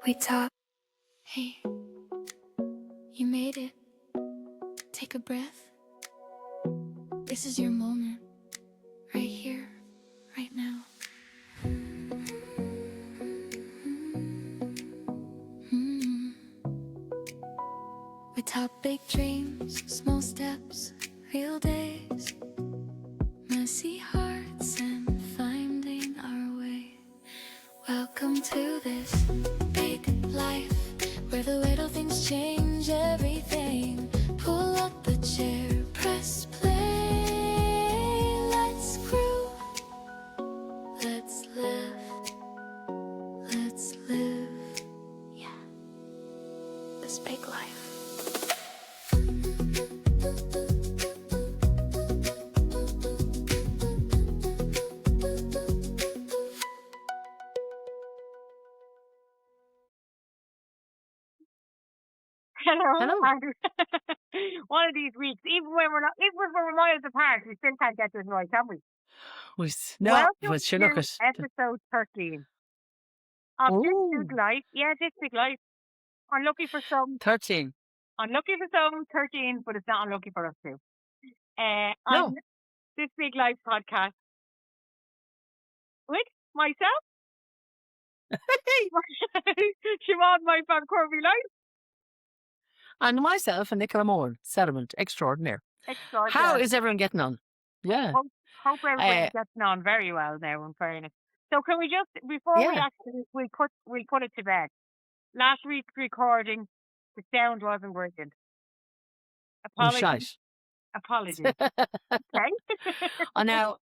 we talk. Hey, you made it. Take a breath. This is your moment. Right here, right now. We talk big dreams, small steps, real days, messy hearts, and finding our way. Welcome to this big life, where the little things change everything. Pull up a chair, press play. Let's groove, let's live, let's live. Yeah, this big life. Hello. Hello. One of these weeks, even when we're miles apart, we still can't get this right, can we? No, Welcome but sure, look to at. episode 13 of This Big Ooh, Life. Yeah, This Big Life. Unlucky for some, 13. 13, but it's not unlucky for us too. On No. This Big Life podcast with myself, Siobhan, my fan Corby Life. And myself and Nicola Moore, settlement extraordinaire. How is everyone getting on? Yeah. Hope everybody's getting on very well now, in fairness. So can we just, before we Yeah. actually, we put it to bed. Last week's recording, the sound wasn't working. Apologies. Okay. Now,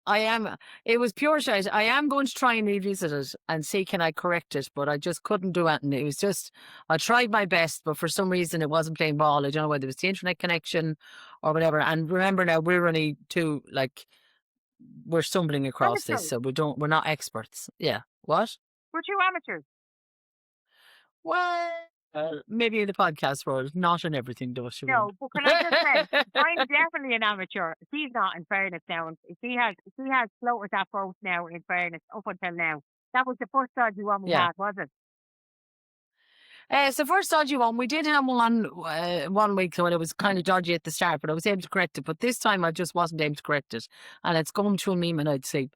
it was pure shite. I am going to try and revisit it and see can I correct it, but I just couldn't do it. And it was just, I tried my best, but for some reason it wasn't playing ball. I don't know whether it was the internet connection or whatever. And remember now, we're only we're stumbling across this, so we're not experts. Yeah. What? We're two amateurs. Well, maybe in the podcast world, not in everything, though. No, but can I just say, I'm definitely an amateur. She's not, in fairness now. She has floated that boat now, in fairness, up until now. That was the first dodgy one we had, was it? It's the first dodgy one. We did have one week when it was kind of dodgy at the start, but I was able to correct it. But this time I just wasn't able to correct it. And it's going to a meme and I'd sleep.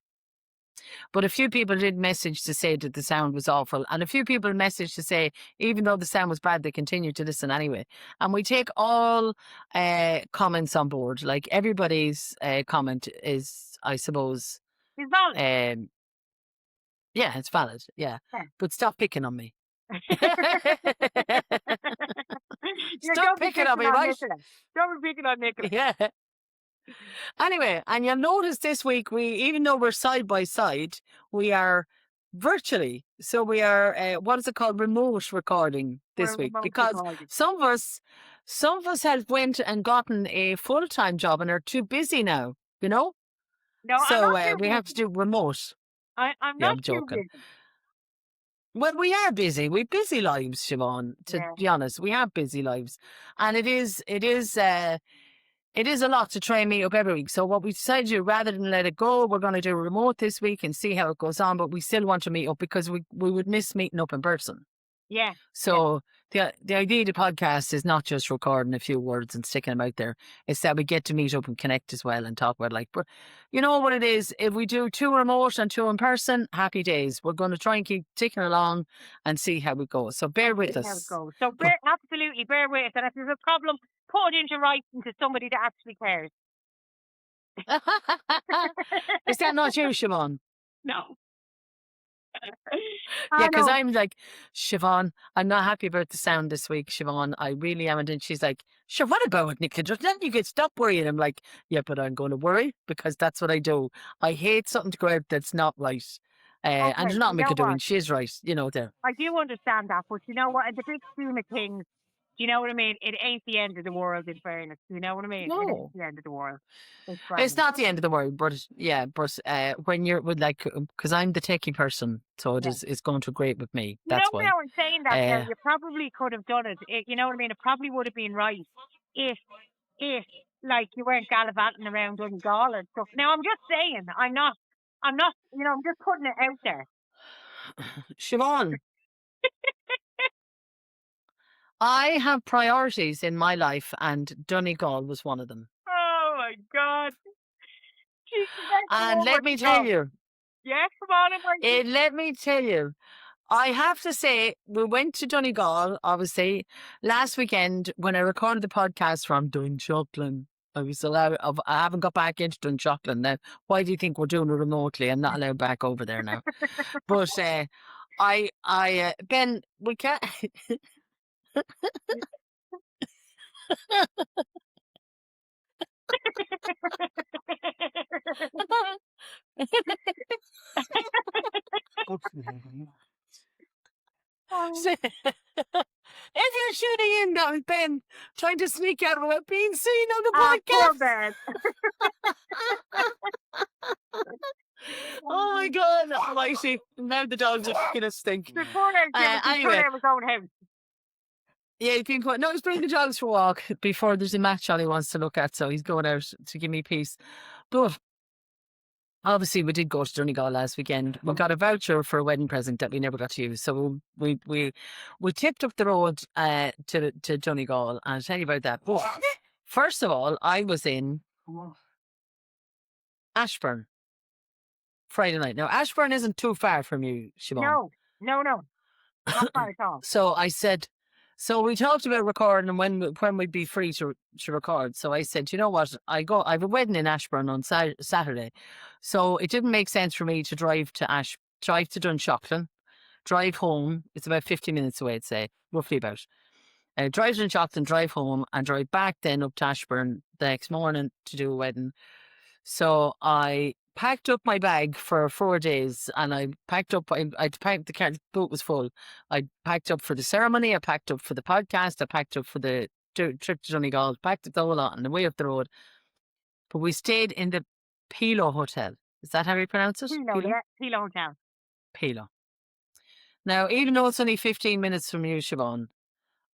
But a few people did message to say that the sound was awful. And a few people messaged to say, even though the sound was bad, they continued to listen anyway. And we take all comments on board. Like everybody's comment is, I suppose. It's valid. Yeah, it's valid. Yeah. But stop picking on me. Stop picking on me, right? Don't be picking on Nicola. Yeah. Anyway, and you'll notice this week, even though we're side by side, we are virtually. So we are, what is it called? Remote recording this week. Because some of us have went and gotten a full-time job and are too busy now, you know? No, so we have to do remote. I'm not joking. Well, we are busy. We've busy lives, Siobhan, to be honest. We have busy lives. And it is a lot to try and meet up every week. So what we decided to do, rather than let it go, we're going to do a remote this week and see how it goes on. But we still want to meet up because we would miss meeting up in person. Yeah. So the idea of the podcast is not just recording a few words and sticking them out there. It's that we get to meet up and connect as well and talk about but you know what it is? If we do 2 remote and 2 in person, happy days. We're going to try and keep ticking along and see how it goes. So bear with us. How it goes. So absolutely bear with us. And if there's a problem, put it into writing to somebody that actually cares. Is that not you, Siobhan? No. Yeah, because I'm like, Siobhan, I'm not happy about the sound this week, Siobhan. I really am. And then she's like, sure, what about it, Nicola? Then you can stop worrying. I'm like, yeah, but I'm going to worry because that's what I do. I hate something to go out that's not right. And there's nothing we could do, and she's right, there. I do understand that, but you know what? In the big scheme of things, do you know what I mean? It ain't the end of the world, in fairness. Do you know what I mean? No. It ain't the end of the world. It's not the end of the world, but yeah, when you're with because I'm the techie person, so it's going to great with me. That's why. Now in saying that, you probably could have done it. You know what I mean? It probably would have been right if like you weren't gallivanting around Donegal and stuff. Now I'm just saying, I'm not. I'm just putting it out there. Siobhan, I have priorities in my life, and Donegal was one of them. Oh my God. Jesus, that's the And one where let me to tell go. you, Yeah, come on, I'm let me tell you, I have to say, we went to Donegal, obviously, last weekend when I recorded the podcast from Dunshaughlin. I haven't got back into Dunshaughlin now. Why do you think we're doing it remotely? I'm not allowed back over there now. But Ben, we can't. Oh, So, if you're shooting in now, Ben, trying to sneak out without being seen on the poor podcast. man. Oh my God, almighty. Now the dogs are making us stink. The poor man, he's turned Anyway, out his own house. yeah, he's been quite, no, he's bringing the dogs for a walk before there's a match on he wants to look at, so he's going out to give me peace. But obviously, we did go to Donegal last weekend. We got a voucher for a wedding present that we never got to use. So we tipped up the road to Donegal, and I'll tell you about that. But first of all, I was in Ashburn Friday night. Now, Ashburn isn't too far from you, Siobhan. No, not far at all. So I said, so we talked about recording and when we'd be free to record. So I said, you know what? I have a wedding in Ashburn on Saturday. So it didn't make sense for me to drive to Dunshaughlin, drive home. It's about 50 minutes away, I'd say, roughly about. Drive to Dunshaughlin, drive home, and drive back then up to Ashburn the next morning to do a wedding. So I packed up my bag for 4 days, and I packed the car, the boat was full. I packed up for the ceremony, I packed up for the podcast, I packed up for the trip to Donegal, packed up the whole lot on the way up the road. But we stayed in the Pilo Hotel. Is that how you pronounce it? Pilo, yeah, Pilo Hotel. Pilo. Now, even though it's only 15 minutes from you, Siobhan,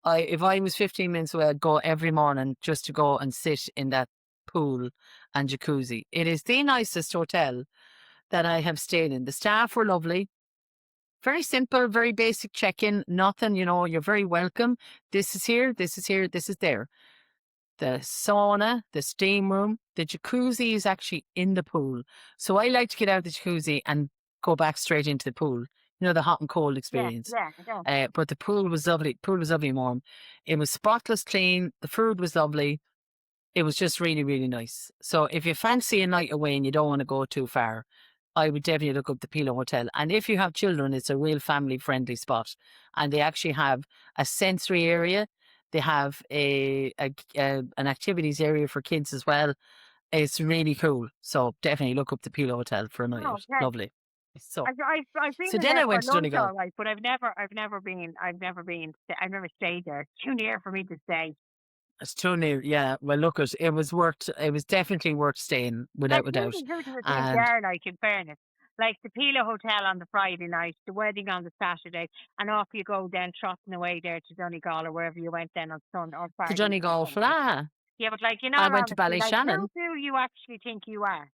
if I was 15 minutes away, I'd go every morning just to go and sit in that pool and jacuzzi. It is the nicest hotel that I have stayed in. The staff were lovely. Very simple, very basic check-in. Nothing, you're very welcome. This is here, this is here, this is there. The sauna, the steam room, the jacuzzi is actually in the pool. So I like to get out of the jacuzzi and go back straight into the pool. The hot and cold experience. Yeah, I know. But the pool was lovely. Pool was lovely and warm. It was spotless clean. The food was lovely. It was just really, really nice. So if you fancy a night away and you don't want to go too far, I would definitely look up the Pilo Hotel. And if you have children, it's a real family-friendly spot. And they actually have a sensory area. They have an activities area for kids as well. It's really cool. So definitely look up the Pilo Hotel for a night out. Okay. Lovely. So I've been So there then I for went to lunch, Donegal. all right, but I've never stayed there. It's too near for me to stay. It's too near. Yeah. Well, look, it was definitely worth staying without a doubt. Who was in And there, like, in fairness? Like the Pila Hotel on the Friday night, the wedding on the Saturday, and off you go then trotting away there to Donegal or wherever you went then on Sunday or to Friday. Donegal Fla. Yeah, but like, I went to honestly, like, Ballyshannon. who do you actually think you are?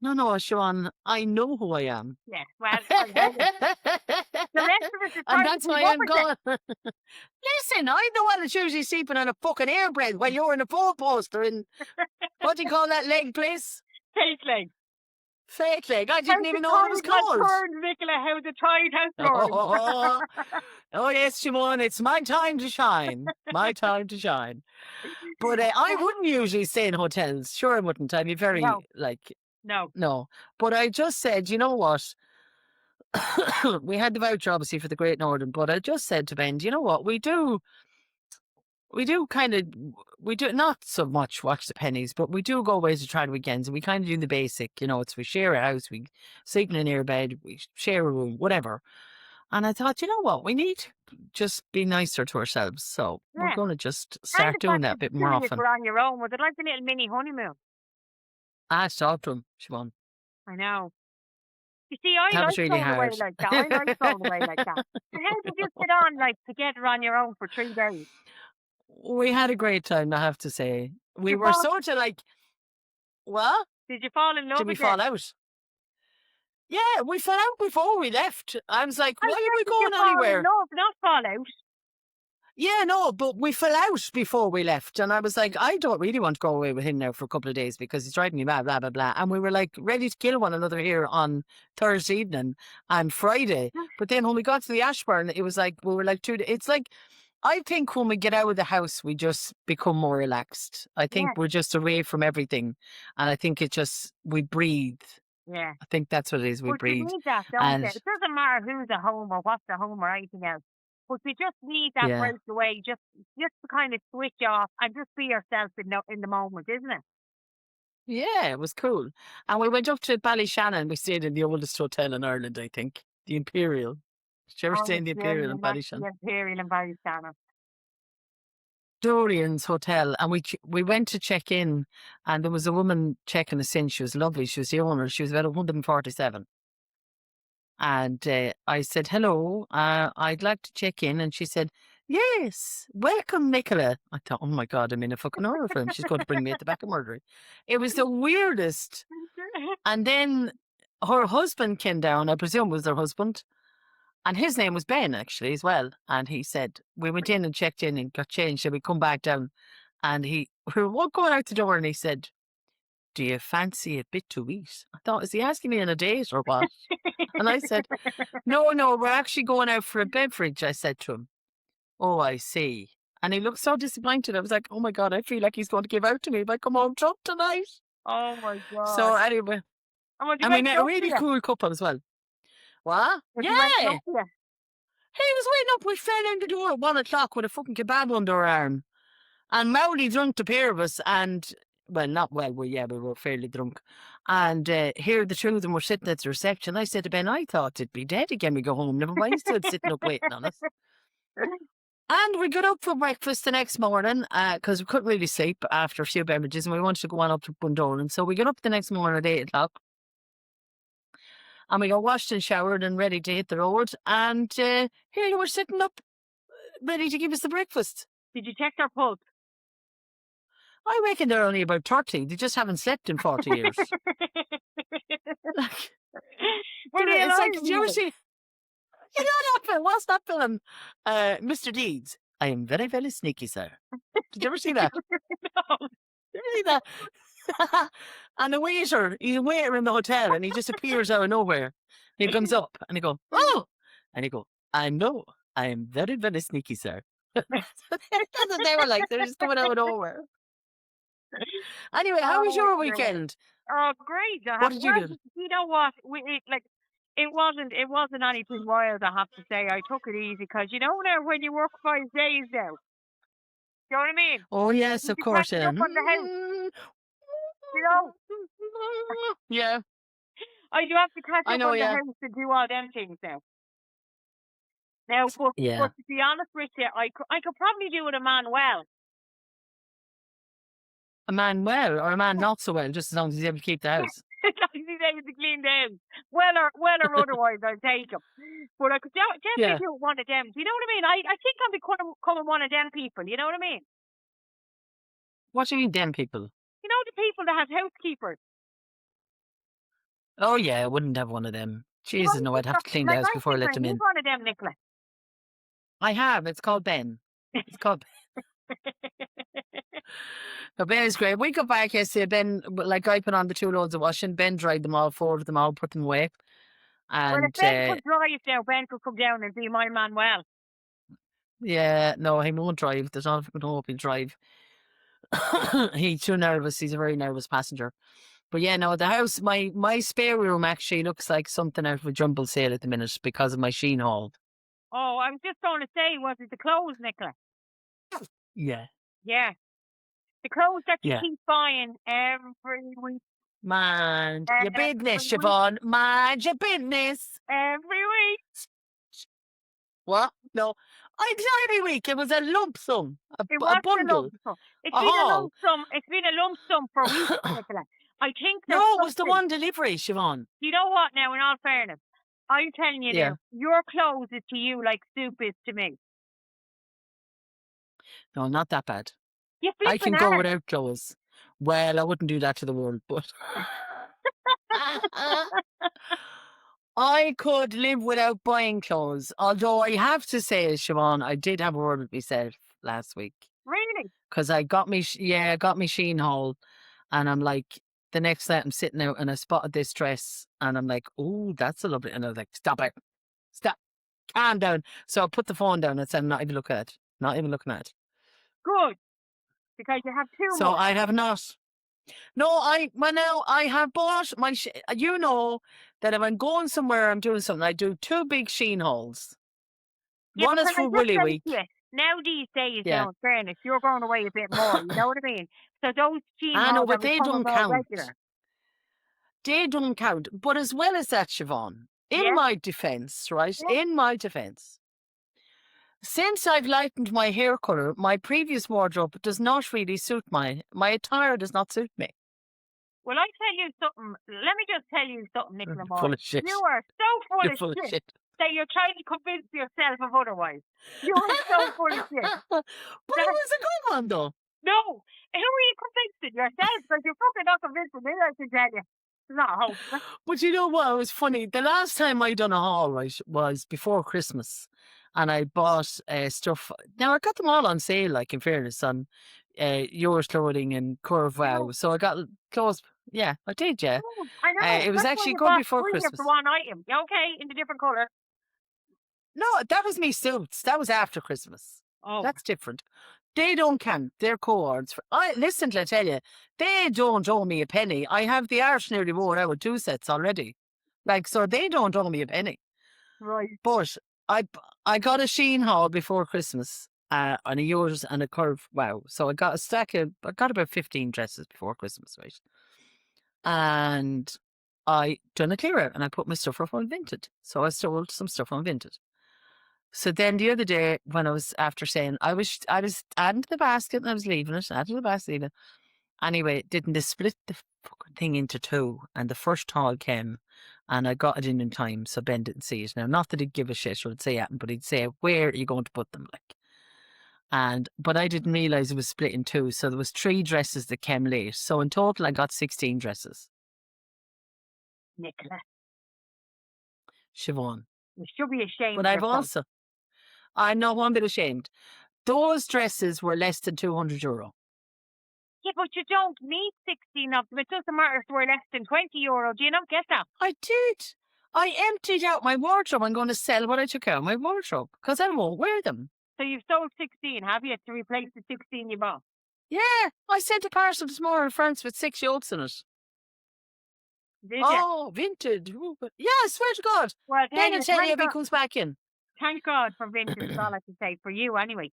No, Siobhan, I know who I am. Yeah, well, the rest of us is And trying that's to why keep up I'm with going. Listen, I'm the one that's usually sleeping on a fucking airbed while you're in a four poster in, what do you call that leg place? Fake leg. Fake leg. I didn't even know what it was called. Nicola, how the tide has turned. Oh, yes, Siobhan, it's my time to shine. My time to shine. But I wouldn't usually stay in hotels. Sure, I wouldn't. I'd be very, No. But I just said, you know what? We had the voucher, obviously, for the Great Northern, but I just said to Ben, you know what? We do not so much watch the pennies, but we do go away to try the weekends, and we kind of do the basic, it's we share a house, we sleep in an air bed, we share a room, whatever. And I thought, you know what? We need to just be nicer to ourselves. So we're going to just start doing that a bit more often. We're on your own. Was it like a little mini honeymoon? I talked to him, Siobhan. I know. You see, I That like was really going hard. away like that. I like going away like that. So how did you get on, like, together on your own for 3 days? We had a great time, I have to say. We were sort of like, what? Did you fall in love Did we again? fall out? Yeah, we fell out before we left. I was like, why are we going anywhere? No, not fall out. Yeah, no, but we fell out before we left. And I was like, I don't really want to go away with him now for a couple of days because he's driving me mad, blah, blah, blah. And we were like ready to kill one another here on Thursday evening and Friday. But then when we got to the Ashburn, it was like, we were like, it's like, I think when we get out of the house, we just become more relaxed. I think Yeah, we're just away from everything. And I think we breathe. yeah. I think that's what it is. We But you breathe. need that, don't you? And It doesn't matter who's at home or what's at home or anything else. But you just need that yeah. break away, just to kind of switch off and just be yourself in the moment, isn't it? Yeah, it was cool. And we went up to Ballyshannon. We stayed in the oldest hotel in Ireland, I think. The Imperial. Did you ever Oh, stay the in the Imperial in Imperial, that's Ballyshannon? the Imperial and Ballyshannon. Dorian's Hotel. And we went to check in, and there was a woman checking us in. She was lovely. She was the owner. She was about 147. And I said, hello, I'd like to check in. And she said, yes, welcome, Nicola. I thought, oh my God, I'm in a fucking horror film. She's going to bring me at the back of murder. It was the weirdest. And then her husband came down, I presume was her husband. And his name was Ben, actually, as well. And he said, we went in and checked in and got changed. And we come back down. And we were going out the door and he said, do you fancy a bit to eat? I thought, is he asking me on a date or what? And I said, no, we're actually going out for a beverage, I said to him. Oh, I see. And he looked so disappointed. I was like, oh my God, I feel like he's going to give out to me if I come home drunk tonight. Oh my So God. anyway, And was he and we waiting met a up for really you? cool couple as well. What? Was Yeah. he waiting up for you? He was waiting up. We fell in the door at 1:00 with a fucking kebab under our arm. And Mowley drunk, the pair of us. And, well, not well, we were fairly drunk. And here the two of them were sitting at the reception. I said to Ben, I thought it'd be dead again. We go home. Never mind, still sitting up waiting on us. And we got up for breakfast the next morning because we couldn't really sleep after a few beverages and we wanted to go on up to Bundoran. So we got up the next morning at 8:00 and we got washed and showered and ready to hit the road. And here they were sitting up ready to give us the breakfast. Did you check their pulse? I reckon they're only about 30. They just haven't slept in 40 years. Were they It's like, alive did you ever even? see? You know that film? What's that film? Mr. Deeds. I am very, very sneaky, sir. Did you ever see that? No. Did you ever see that? And the waiter, he's a waiter in the hotel and he just appears out of nowhere. He comes up and he goes, oh! And he goes, I know, I am very, very sneaky, sir. That's what they were like. They're just coming out of nowhere. Anyway, how was your great. weekend? Oh, great. What did you do? You know what? It wasn't anything wild, I have to say. I took it easy because, you know, now when you work 5 days now, you know what I mean? Oh, yes, of You course. catch up on the house, you know? Yeah, I do have to catch I up know, on the yeah. house to do all them things now. Now, Yeah. but to be honest with you, I could probably do it a man well. A man well or a man not so well, just as long as he's able to keep the house. As long as he's able to clean down. Well or otherwise, I'll take him. But I could definitely Yeah. do one of them. Do you know what I mean? I think I'm becoming one of them people. You know what I mean? What do you mean, them people? You know the people that have housekeepers. Oh, yeah, I wouldn't have one of them. Jesus, no, I'd have to clean the house before I let them in. You've one of them, Nicola. I have. It's called Ben. It's called No, Ben is great. We got back yesterday. Ben, like, I put on the 2 loads of washing. Ben dried them all, folded them all, put them away. Well, if And Ben could drive now, Ben could come down and be my man well. yeah, no, he won't drive. There's not no hope he'll drive. He's too nervous. He's a very nervous passenger. But yeah, no, the house, my spare room actually looks like something out of a jumble sale at the minute because of my sheen haul. Oh, I was just going to say, was it the clothes, Nicola? Yeah. Yeah. The clothes that you Yeah. keep buying every week. Mind your business, Every week. Siobhan. Mind your business. Every week. What? No. It's not every week. It was a lump sum. It A was a bundle. lump sum. It's A been a haul. lump sum. It's been a lump sum for weeks, Nicola. I think there's No, it was the something- one delivery, Siobhan. You know what now, in all fairness, I'm telling you Yeah. now, your clothes is to you like soup is to me. No, not that bad. You I can flipping go are. without clothes. Well, I wouldn't do that to the world, but I could live without buying clothes. Although I have to say, Siobhan, I did have a word with myself last week Really? because I got me, I got me Sheen haul, and I'm like, the next night I'm sitting out and I spotted this dress, and I'm like, oh, that's a lovely. And I was like, stop it, stop, calm down. So I put the phone down and said, I'm not even looking at it, not even looking at it. Good. Because you have too So much. I have not. No, now I have bought my. You know that if I'm going somewhere, I'm doing something. I do 2 big Sheen hauls. Yeah, One but is can I for just Willy say Week. to you, now these days, Yeah, now in fairness, you're going away a bit more, you know what I mean? So those Sheen I know, halls are but they becoming don't more count. regular. They don't count. But as well as that, Siobhan, in Yeah? my defence, right? Yeah? In my defence, since I've lightened my hair colour, my previous wardrobe does not really suit my attire does not suit me. Well, I tell you something. Let me just tell you something, Nicola Full Moore. of shit. You are so full You're of full of shit shit. that you're trying to convince yourself of otherwise. You are so full of shit. But it That, was a good one, though. no. Who are you convincing? Yourself? Because you're fucking not convincing me, I can tell you. It's not a hope. But you know what? It was funny. The last time I done a haul, right, was before Christmas, and I bought stuff. Now I got them all on sale, like in fairness, on Yours Clothing and Curve Wow. So I got clothes. Yeah, I did. Yeah, I know. it was That's why actually you good bought before 3 of the Christmas. one item. Yeah, okay, in the different colour. No, that was me suits. That was after Christmas. Oh. That's different. They don't count. They're cohorts. Listen, I tell you, they don't owe me a penny. I have the arse nearly worn out with 2 sets already. Like, so they don't owe me a penny. Right. But I got a Sheen haul before Christmas, on a Yours and a Curve Wow. So I got I got about 15 dresses before Christmas, right? And I done a clear out and I put my stuff up on Vinted. So I sold some stuff on Vinted. So then the other day when I was after saying I was adding to the basket and I was leaving it, adding to the basket, leaving it. Anyway, didn't they split the fucking thing into 2 and the first haul came and I got it in time so Ben didn't see it. Now, not that he'd give a shit or he'd say it, but he'd say, where are you going to put them? Like, but I didn't realise it was split in 2. So there was 3 dresses that came late. So in total, I got 16 dresses. Nicola, Siobhan. you should be ashamed But of I've yourself. also, I'm not one bit ashamed. Those dresses were less than €200. Yeah, but you don't need 16 of them. It doesn't matter if we're less than €20. Do you not get that? I did. I emptied out my wardrobe. I'm going to sell what I took out of my wardrobe because I won't wear them. So you've sold 16, have you, to replace the 16 you bought? Yeah, I sent a parcel this morning in France with 6 yolks in it. Did you? Oh, vintage. Ooh, yeah, I swear to God. Well, Then I'll tell you if he comes back in. thank God for vintage, is all I can say. For you, anyway.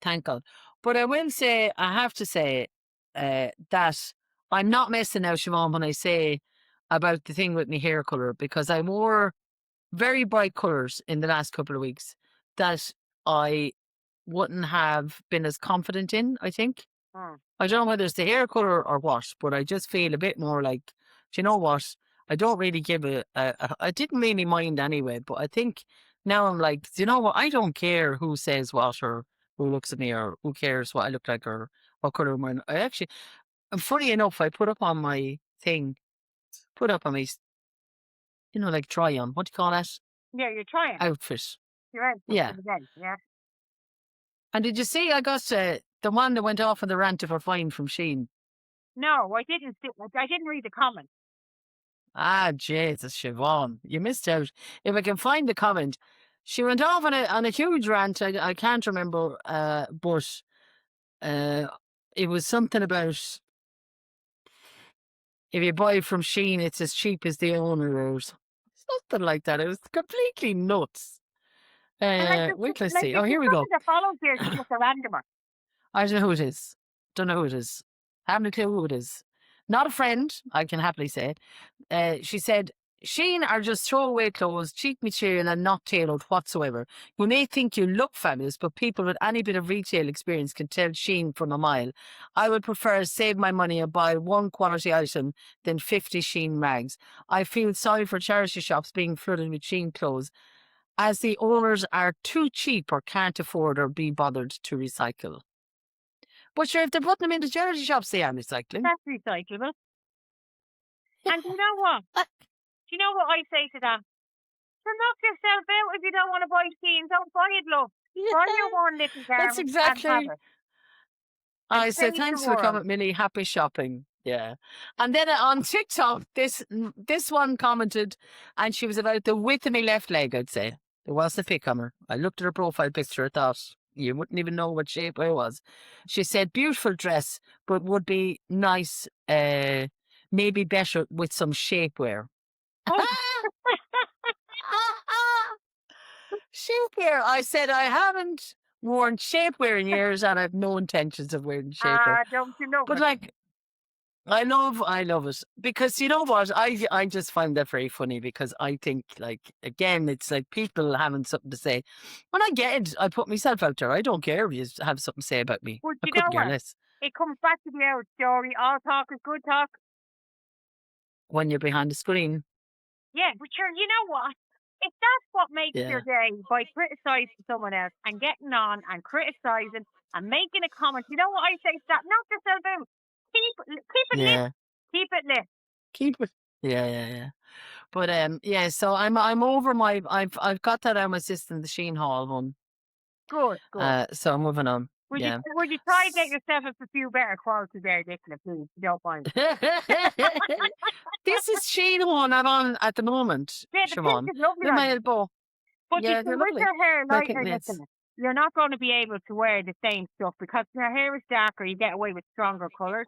Thank God. But I will say, I have to say that I'm not messing now, Siobhan, when I say about the thing with my hair colour because I wore very bright colours in the last couple of weeks that I wouldn't have been as confident in, I think. Hmm. I don't know whether it's the hair colour or what, but I just feel a bit more like, do you know what? I don't really give I didn't really mind anyway, but I think now I'm like, do you know what? I don't care who says what or who looks at me or who cares what I look like or what colour I'm wearing. I actually, and funny enough, I put up on my thing, like try on, what do you call that? Yeah, you're trying. Outfit. You're out for Yeah. the day, yeah. And did you see I got the one that went off on the rant of her fine from Sheen? No, I didn't. I didn't read the comment. Ah, Jesus, Siobhan, you missed out. If I can find the comment, she went off on a huge rant. I can't remember, but it was something about if you buy from Sheen, it's as cheap as the owner, or something like that. It was completely nuts. And Wait till I like see. if Oh, here there's we go. someone that follows here, she's just a randomer. I don't know who it is. Don't know who it is. Haven't a clue who it is. Not a friend, I can happily say. She said, Sheen are just throwaway clothes, cheap material and not tailored whatsoever. You may think you look fabulous, but people with any bit of retail experience can tell Sheen from a mile. I would prefer save my money and buy one quality item than 50 Sheen rags. I feel sorry for charity shops being flooded with Sheen clothes, as the owners are too cheap or can't afford or be bothered to recycle. But sure, if they're putting them into charity shops, they are recycling. That's recyclable. And you know what? you know what I say to that? So knock yourself out if you don't want to buy Shein. Don't buy it, love. Buy your one little That's garment and have exactly. it. And I said, save the thanks for the world. comment, Millie. Happy shopping. Yeah. And then on TikTok, this one commented, and she was about the width of my left leg, I'd say. There wasn't a pic on her. I looked at her profile picture, I thought you wouldn't even know what shape I was. She said, beautiful dress, but would be nice, maybe better with some shapewear. Oh, Shapewear. I said, I haven't worn shapewear in years, and I've no intentions of wearing shapewear. don't you love But it? like, I love it because you know what? I just find that very funny because I think like again, it's like people having something to say. When I get it, I put myself out there. I don't care if you have something to say about me. But I you know couldn't care what? less It comes back to the old story. All talk is good talk. when you're behind the screen. Yeah, but sure, you know what? If that's what makes your Yeah, day by criticising someone else and getting on and criticising and making a comment, you know what I say to that? Knock yourself out. Keep it lit. yeah. Keep it lit. Keep it. Yeah. But yeah. So I'm over my. I've got that out of my system, the Sheen Hall one. Good, good. So I'm moving on. Yeah. Would you try to get yourself a few better quality there, Nicola, please, if you don't mind? This is Sheen one I'm on at the moment, Yeah, the pink Siobhan. is lovely They're on my you. elbow. But you Yeah, see, they're with lovely. your hair My pink lighter, knits. Nicola, you're not going to be able to wear the same stuff because your hair is darker, you get away with stronger colours.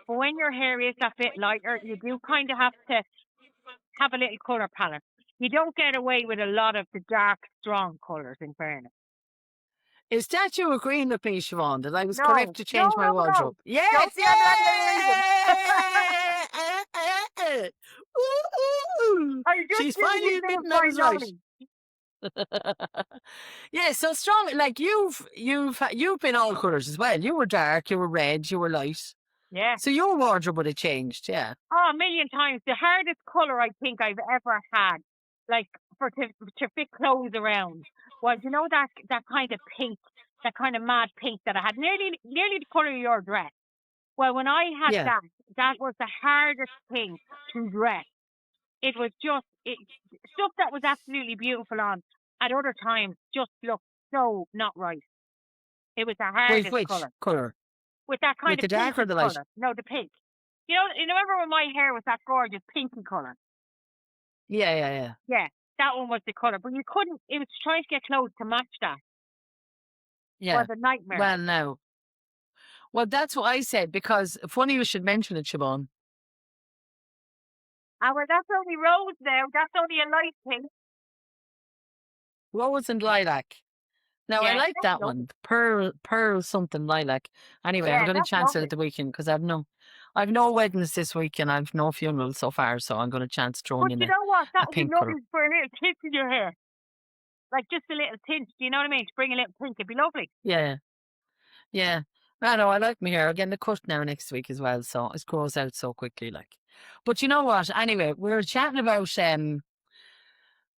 But when your hair is a bit lighter, you do kind of have to have a little colour palette. You don't get away with a lot of the dark, strong colours, in fairness. Is that you agreeing with me, Siobhan, that I was correct No, to no, change my no, no. wardrobe? Yes! Don't be under any illusion. Yay! Woo-hoo! I just She's do finally you admitting I by was right. knowing. Yeah, so strong. Like you've been all colours as well. You were dark, you were red, you were light. Yeah. So your wardrobe would have changed, yeah. Oh, a million times. The hardest colour I think I've ever had, like, to fit clothes around, was, you know, that kind of pink, that kind of mad pink that I had, nearly the colour of your dress. Well, when I had Yeah. that was the hardest thing to dress. It was just stuff that was absolutely beautiful on. At other times, just looked so not right. It was the Wait, hardest which colour. colour? With that kind With of the dark or pinky the light? colour. No, the pink. You remember when my hair was that gorgeous pinky colour? Yeah. Yeah, that one was the colour. But you couldn't, it was trying to get clothes to match that. Yeah. Was a nightmare. Well, no. Well, that's what I said because funny you should mention it, Siobhan. Well, that's only rose now. That's only a light pink. Rose and lilac. Now I Yeah, like that's that lovely. one. Pearl something lilac. Anyway, I'm Yeah, going to that's chance it lovely. at the weekend because I've no weddings this week and I've no funerals so far, so I'm going to chance throwing But in you know what? That a would be pink lovely colour. for a little tint in your hair. Like just a little tint. Do you know what I mean? To bring a little pink. It'd be lovely. Yeah. I know, I like my hair. I'm getting a cut now next week as well, so it grows out so quickly, like. But you know what? Anyway, we were chatting about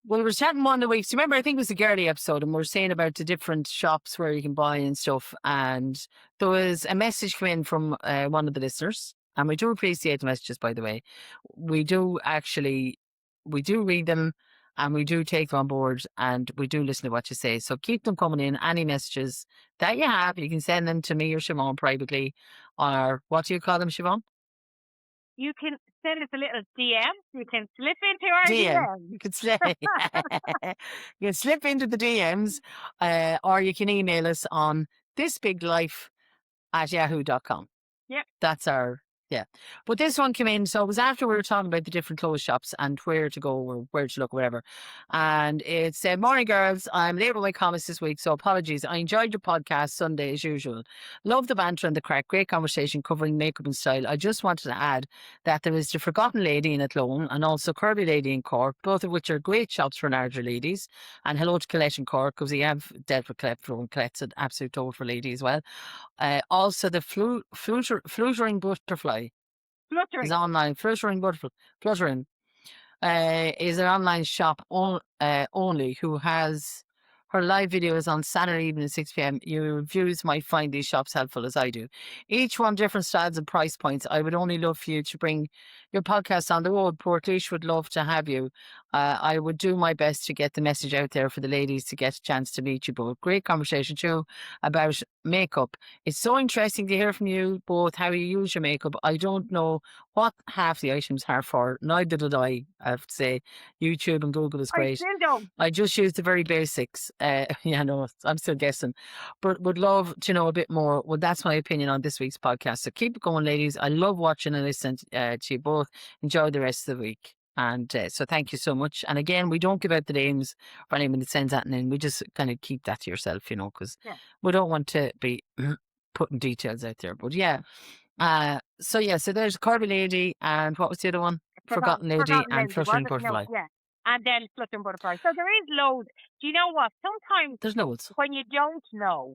we were chatting one of the weeks. Remember, I think it was the girly episode, and we were saying about the different shops where you can buy and stuff. And there was a message come in from one of the listeners, and we do appreciate the messages, by the way. We do read them, and we do take them on board, and we do listen to what you say. So keep them coming in. Any messages that you have, you can send them to me or Siobhan privately, or what do you call them, Siobhan? You can send us a little DM. You can slip into our DM. DMs. You can slip. You can slip into the DMs, or you can email us on thisbiglife@yahoo.com. Yep. That's our But this one came in, so it was after we were talking about the different clothes shops and where to go or where to look, whatever. And it said, "Morning, girls. I'm late with my comments this week, so apologies. I enjoyed your podcast Sunday as usual. Love the banter and the crack. Great conversation covering makeup and style. I just wanted to add that there is the Forgotten Lady in Athlone and also Curvy Lady in Cork, both of which are great shops for larger ladies. And hello to Colette in Cork, because we have dealt with Colette before, and Colette's an absolute total for lady as well. Also the Fluttering Butterfly is Fluttering. online. Fluttering is an online shop only who has Her live video is on Saturday evening at 6 p.m. Your viewers might find these shops helpful as I do. Each one different styles and price points. I would only love for you to bring your podcast on the road. Portlaoise would love to have you. I would do my best to get the message out there for the ladies to get a chance to meet you both. Great conversation too about makeup. It's so interesting to hear from you both how you use your makeup. I don't know what half the items are for. Neither did I have to say. YouTube and Google is I great. still don't. I just use the very basics. Yeah, no, I'm still guessing, but would love to know a bit more. Well, that's my opinion on this week's podcast. So keep it going, ladies. I love watching and listening to you both. Enjoy the rest of the week. And so thank you so much. And again, we don't give out the names for anyone that sends that in. We just kind of keep that to yourself, you know, because we don't want to be putting details out there. But yeah. So there's Corby Lady, and what was the other one? Forgotten Lady and Fluttering Butterfly. Yeah. And then Fluttering Butterfly. So there is loads. Do you know what? Sometimes there's loads. When you don't know,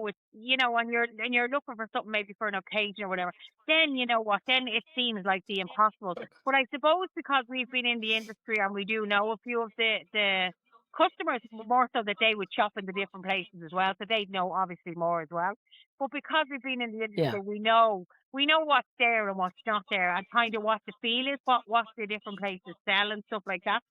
it's, you know, when you're looking for something maybe for an occasion or whatever, then you know what? Then it seems like the impossible. But I suppose because we've been in the industry and we do know a few of the customers more so that they would shop in the different places as well, so they'd know obviously more as well. But because we've been in the industry, we know what's there and what's not there, and kind of what the feel is, what the different places sell and stuff like that.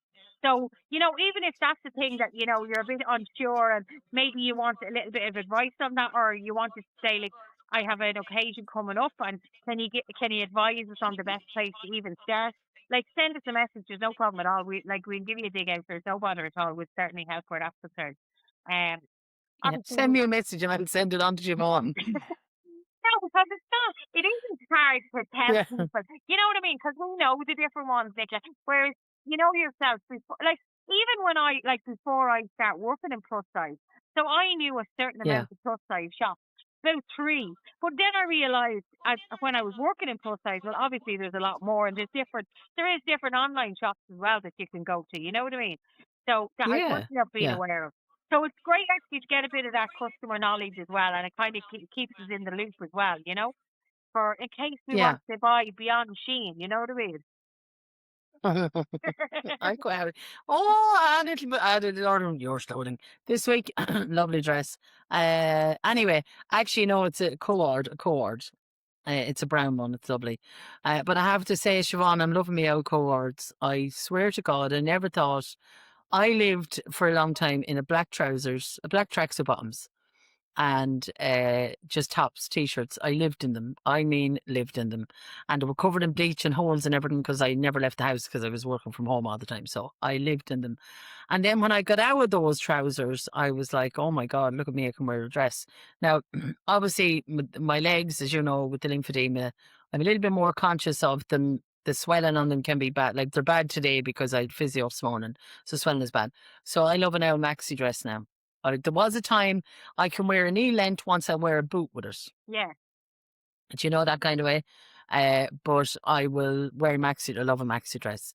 So, you know, even if that's the thing that, you know, you're a bit unsure and maybe you want a little bit of advice on that, or you want to say, like, I have an occasion coming up and can you advise us on the best place to even start? Like, send us a message. There's no problem at all. We'll give you a dig out. There's no bother at all. We'll certainly help where that's concerned. Send me a message and I'll send it on to Siobhan. No, because it isn't hard to tell people. You know what I mean? Because we know the different ones, Nicola. Whereas, you know yourself, even when before I start working in plus size, so I knew a certain amount of plus size shops, about 3. But then I realised when I was working in plus size, well, obviously there's a lot more, and there is different online shops as well that you can go to. You know what I mean? So that I must not be aware of. So it's great actually to get a bit of that customer knowledge as well, and it kind of keeps us in the loop as well, you know, for in case we want to buy beyond Shein, you know what I mean? I go out. Oh, a little bit added order. You're loading this week. Lovely dress. Anyway, actually, no, it's a cord. It's a brown one. It's lovely. But I have to say, Siobhan, I'm loving me out cords. I swear to God, I never thought. I lived for a long time in black tracksuit bottoms, and just tops, t-shirts. I lived in them. I mean, lived in them. And they were covered in bleach and holes and everything because I never left the house because I was working from home all the time. So I lived in them. And then when I got out of those trousers, I was like, oh my God, look at me, I can wear a dress. Now, obviously, my legs, as you know, with the lymphedema, I'm a little bit more conscious of them. The swelling on them can be bad. Like, they're bad today because I had physio this morning. So swelling is bad. So I love an old maxi dress now. There was a time I can wear a knee length once I wear a boot with it. Yeah. Do you know, that kind of way? But I will wear maxi. I love a maxi dress.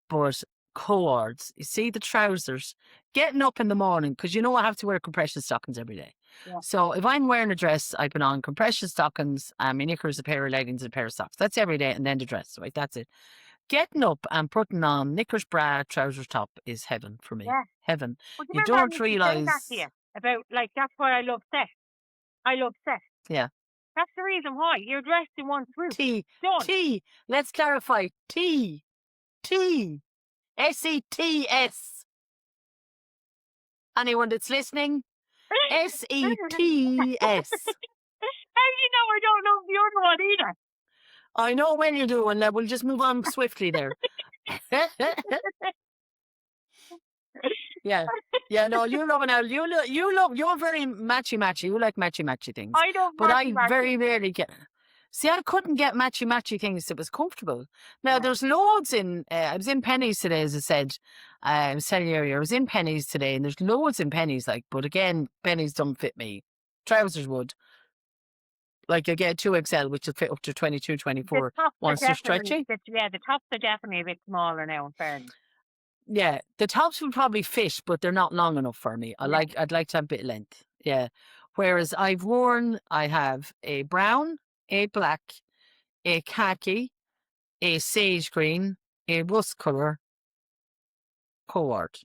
But cords, you see the trousers, getting up in the morning, because you know I have to wear compression stockings every day. Yeah. So if I'm wearing a dress, I put on compression stockings, my knickers, a pair of leggings, and a pair of socks. That's every day, and then the dress, right? That's it. Getting up and putting on knickers, bra, trousers, top is heaven for me. Yeah. Heaven. Well, you don't realise. About, like, that's why I love set. I love set. Yeah. That's the reason why. You're dressed in one swoop. T. Let's clarify. T. S-E-T-S. Anyone that's listening? S-E-T-S. How do you know I don't know the other one either? I know when you do, and we'll just move on swiftly there. Yeah, no, you love it now. You're very matchy. You like matchy things. I don't. But I very rarely get. See, I couldn't get matchy things that was comfortable. Now, there's loads in. I was in Pennies today, as I said. I was telling you earlier, I was in Pennies today, and there's loads in Pennies. Like, but again, Pennies don't fit me. Trousers would. Like, I get 2XL, which will fit up to 22, 24. Once they're stretchy. The tops are definitely a bit smaller now, in fairness. Yeah, the tops will probably fit, but they're not long enough for me. I'd like to have a bit of length. Yeah. Whereas I have a brown, a black, a khaki, a sage green, a rust colour cord.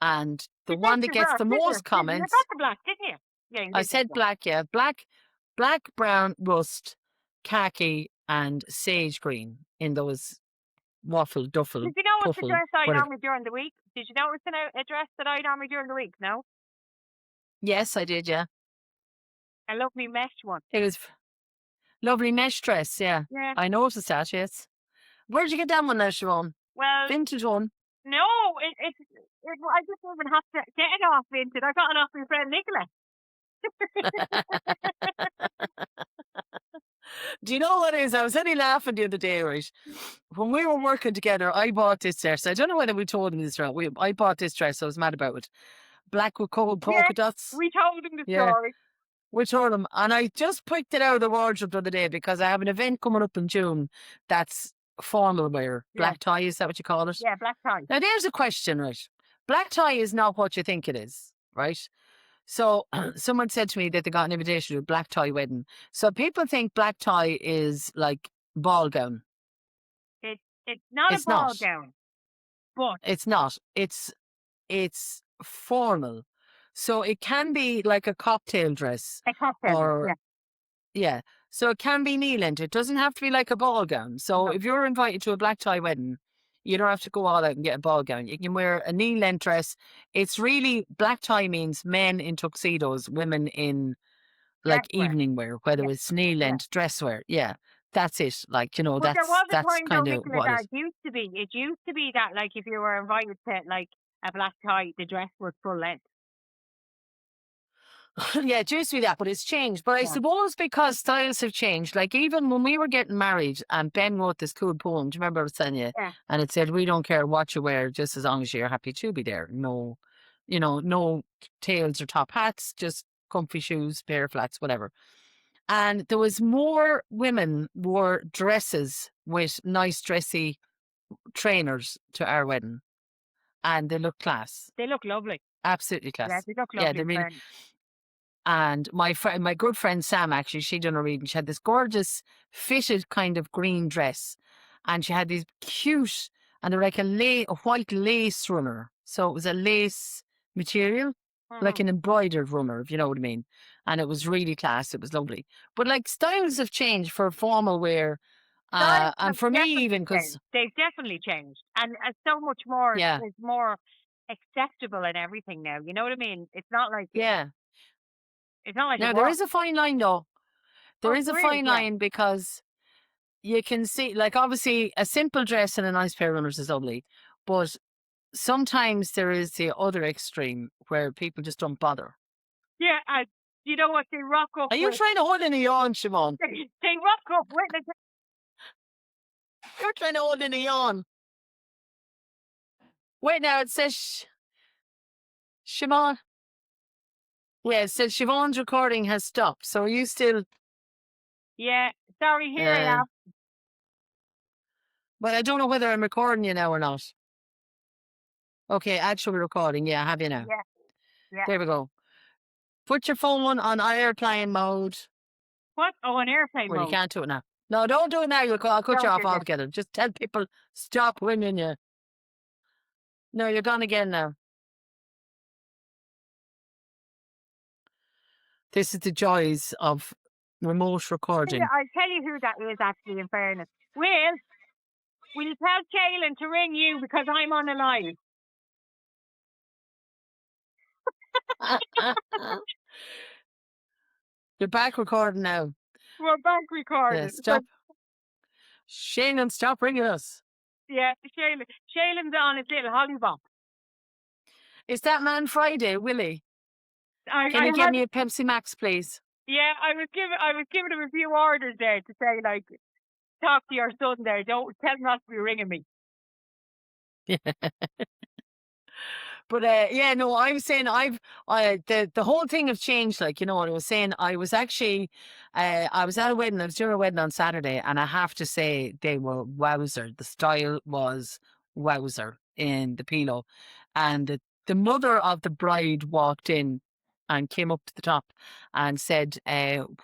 And the You said one that the gets black, the didn't you? most You got comments, the black, didn't you? Yeah, you I did get the said black. black, yeah. Black, brown, rust, khaki, and sage green in those waffle, duffel, Did you know what's the puffle, dress I whatever. normally during the week? Did you notice a dress that I normally during the week? No? Yes, I did, yeah. A lovely mesh one. It was lovely mesh dress, yeah. Yeah. I noticed that, yes. Where'd you get that one there, Siobhan? Well, Vintage one. no, I just even have to get it off Vinted. I got it off my friend Nicola. Do you know what it is? I was only laughing the other day, right? When we were working together, I bought this dress. I don't know whether we told him this dress. I bought this dress. I was mad about it. Black with gold Yeah, polka dots. we told him the Yeah, story. we told him. And I just picked it out of the wardrobe the other day because I have an event coming up in June that's formal wear. Yeah. Black tie, is that what you call it? Yeah, black tie. Now, there's a question, right? Black tie is not what you think it is, right? So someone said to me that they got an invitation to a black tie wedding. So people think black tie is like ball gown. It's not a It's ball not. gown, but It's not. It's formal. So it can be like a cocktail dress a cocktail. or Yeah. yeah. So it can be knee length. It doesn't have to be like a ball gown. So No. if you're invited to a black tie wedding, you don't have to go all out and get a ball gown. You can wear a knee length dress. It's really black tie means men in tuxedos, women in like Dress wear. evening wear, whether Yeah. it's knee length dress wear. Yeah. That's it. Like, But there was a that's time though, kind of Nicola, what that it it used to be. It used to be that like if you were invited to like a black tie, the dress was full length. yeah, it used to be that, but it's changed. But I Yeah. suppose because styles have changed, like even when we were getting married and Ben wrote this cool poem, do you remember I was telling you? Yeah. And it said, we don't care what you wear, just as long as you're happy to be there. No, no tails or top hats, just comfy shoes, pair of flats, whatever. And there was more women wore dresses with nice dressy trainers to our wedding. And they look class. They look lovely. Absolutely class. Yeah, they look Yeah, lovely. they really. And my good friend Sam, actually, she done a reading. She had this gorgeous fitted kind of green dress, and she had these cute, and they're like a white lace runner. So it was a lace material, like an embroidered runner, if you know what I mean. And it was really class. It was lovely. But like styles have changed for formal wear, and for me even because they've definitely changed, and so much more. Yeah. It's more acceptable and everything now. You know what I mean? It's not like yeah. it's not like Now it there was. is a fine line though. There Oh, is a there is, fine yeah. line because you can see, like, obviously a simple dress and a nice pair of runners is lovely, but sometimes there is the other extreme where people just don't bother. Yeah, and you know what? They rock up. Are you with, trying to hold in a yawn, Siobhan? they rock up with it. You're trying to hold in a yawn. Wait now, it says Siobhan. Yeah, it says Siobhan's recording has stopped. So are you still? Yeah, sorry, here I am. Well, I don't know whether I'm recording you now or not. Okay, actual recording. Yeah, I have you now. Yeah, yeah. There we go. Put your phone on airplane mode. What? Oh, an airplane Well, mode. you can't do it now. No, don't do it now. I'll cut you Don't off do that. altogether. Just tell people, stop ringing you. No, you're gone again now. This is the joys of remote recording. I'll tell you who that is, actually, in fairness. Will you tell Kaylin to ring you because I'm on the line? You're back recording now. We're back recording. Yeah, stop. Shannon, stop ringing us. Yeah, Shaylin's on his little hollybop. Is that man Friday, Willie? Can you give me a Pepsi Max, please? Yeah, I was giving him a few orders there to say, like, talk to your son there. Don't tell him not to be ringing me. But yeah, no, I was saying the whole thing have changed. Like, you know what I was saying, I was actually I was at a wedding. I was doing a wedding on Saturday, and I have to say they were wowzer. The style was wowzer in the pillow, and the mother of the bride walked in and came up to the top and said,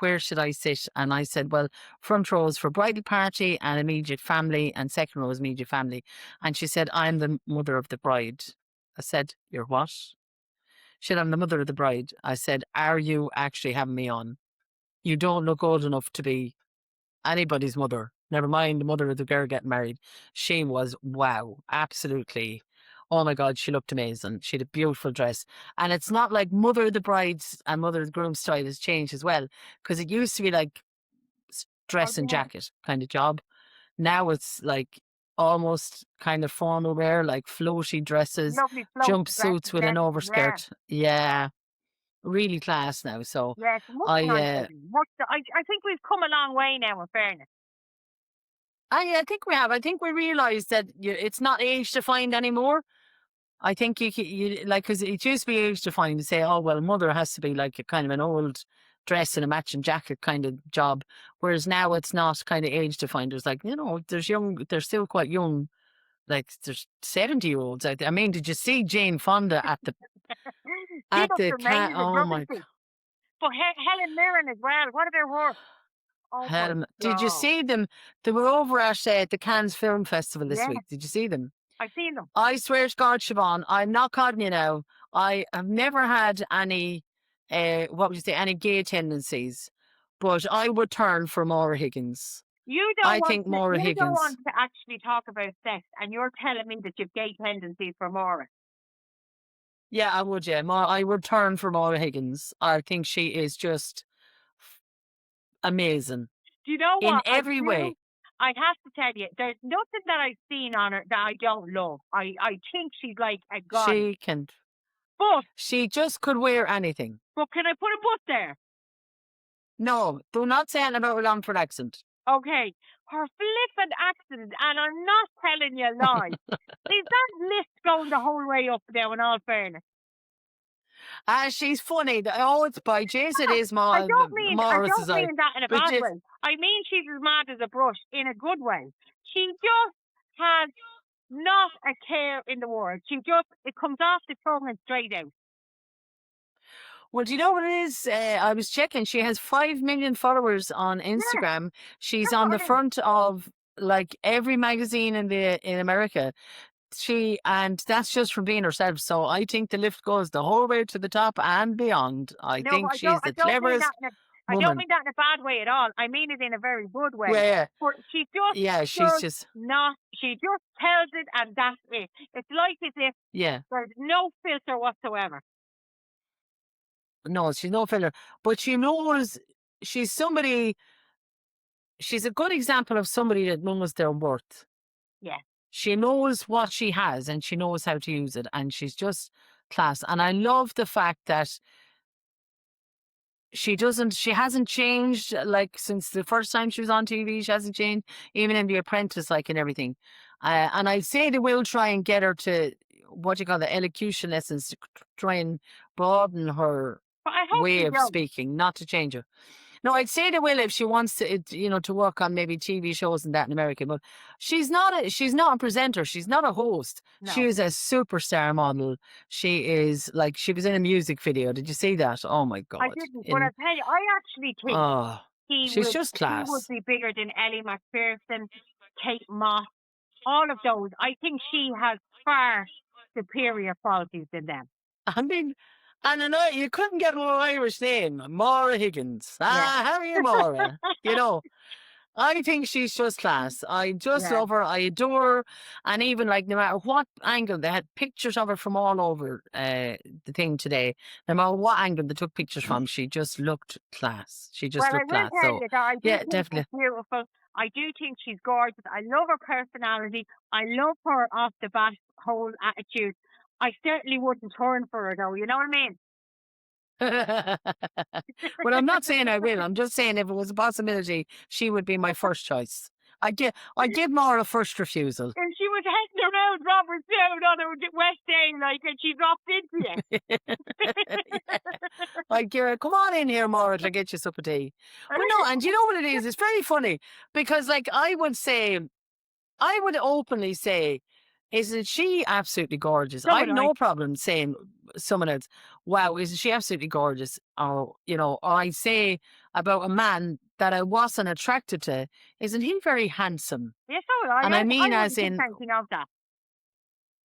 where should I sit? And I said, well, front row is for bridal party and immediate family, and second row is immediate family. And she said, I'm the mother of the bride. I said, "You're what?" She said, "I'm the mother of the bride." I said, "Are you actually having me on? You don't look old enough to be anybody's mother. Never mind the mother of the girl getting married." She was, wow, absolutely. Oh my God, she looked amazing. She had a beautiful dress. And it's not like mother of the bride's and mother of the groom's style has changed as well. Because it used to be like Oh dress and yeah, jacket kind of job. Now it's like almost kind of formal wear, like floaty dresses, lovely floaty jumpsuits dresses with and an everything. Yeah, overskirt. Yeah, really class now. So yeah, it's much I, nicer. Much. I think we've come a long way now. In fairness, I think we have. I think we realise that it's not age defined anymore. I think you like, because it used to be age defined to say, oh well, mother has to be like a kind of an old dress and a matching jacket kind of job, whereas now it's not kind of age defined. There's like, there's still quite young, like there's 70-year-olds out there. I mean, did you see Jane Fonda at the she at looks the cat? amazing, Oh doesn't my she? But Helen Mirren as well. What about her? Oh my hell! Did you God. see them? They were over at the Cannes Film Festival this Yeah, week. Did you see them? I've seen them. I swear to God, Siobhan, I'm not calling you now. I have never had any, what would you say, any gay tendencies, but I would turn for Maura Higgins. You don't I want think to. Maura You don't Higgins. want to actually talk about sex, and you're telling me that you've gay tendencies for Maura. Yeah, I would. Yeah, I would turn for Maura Higgins. I think she is just amazing Do you know in what I every do? way. I have to tell you, there's nothing that I've seen on her that I don't love. I think she's like a goddess. She can. But She just could wear anything. can I put a but there? No, do not say anything about a Longford accent. Okay, her flippant accent, and I'm not telling you lies. Is that list going the whole way up now? In all fairness. She's funny. Oh, it's by Jason. It is I don't mean I Morris's don't eye. mean that in a But bad just, way. I mean she's as mad as a brush in a good way. She just has not a care in the world. It comes off the tongue and straight out. well, do you know what it is? I was checking. She has 5 million followers on Yeah, Instagram. She's that's on what the I mean. front of like every magazine in America. And that's just from being herself. So I think the lift goes the whole way to the top and beyond. I No, but think she's I the don't mean that cleverest I don't woman. mean that in a bad way at all. I mean it in a very good way. Yeah, But she just yeah. She's does just not. She just tells it, and that's it. It's like as if yeah. there's no filter whatsoever. No, she's no filler, but she knows she's somebody. She's a good example of somebody that knows their worth. Yeah. She knows what she has and she knows how to use it, and she's just class. And I love the fact that she hasn't changed like since the first time she was on TV. She hasn't changed, even in The Apprentice, like and everything. And I'd say they will try and get her to what you call the elocution lessons to try and broaden her But I hope way she of don't. speaking, not to change her. No, I'd say they will if she wants to, to work on maybe TV shows and that in America. But she's not a presenter. She's not a host. She No. is a superstar model. She is like, she was in a music video. Did you see that? Oh my I God. didn't. But I tell you, I actually think Oh, she's just he would class. be bigger than Ellie McPherson, Kate Moss, all of those. I think she has far superior qualities than them. I mean, and I know you couldn't get more Irish name, Maura Higgins. Yeah. Ah, how are you, Maura? I think she's just class. I just Yeah. love her. I adore her. And even like no matter what angle, they had pictures of her from all over the thing today. No matter what angle they took pictures from, she just looked class. She Well, just I looked will class. tell So you that I do yeah, think she's definitely. beautiful. I do think she's gorgeous. I love her personality. I love her off the bat whole attitude. I certainly wouldn't turn for her though. You know what I mean? Well, I'm not saying I will. I'm just saying if it was a possibility, she would be my first choice. I give Maura first refusal. And she was heading around Robert Down on her West End, like, and she dropped into you. Like, Gira, come on in here, Maura, to get you a cup of tea. But no, and you know what it is? It's very funny because, like, I would openly say, isn't she absolutely gorgeous? So I have would I. no problem saying someone else, wow, isn't she absolutely gorgeous? Or, or I say about a man that I wasn't attracted to, isn't he very handsome? Yeah, so would I. And I I mean, wouldn't as think in, anything of that.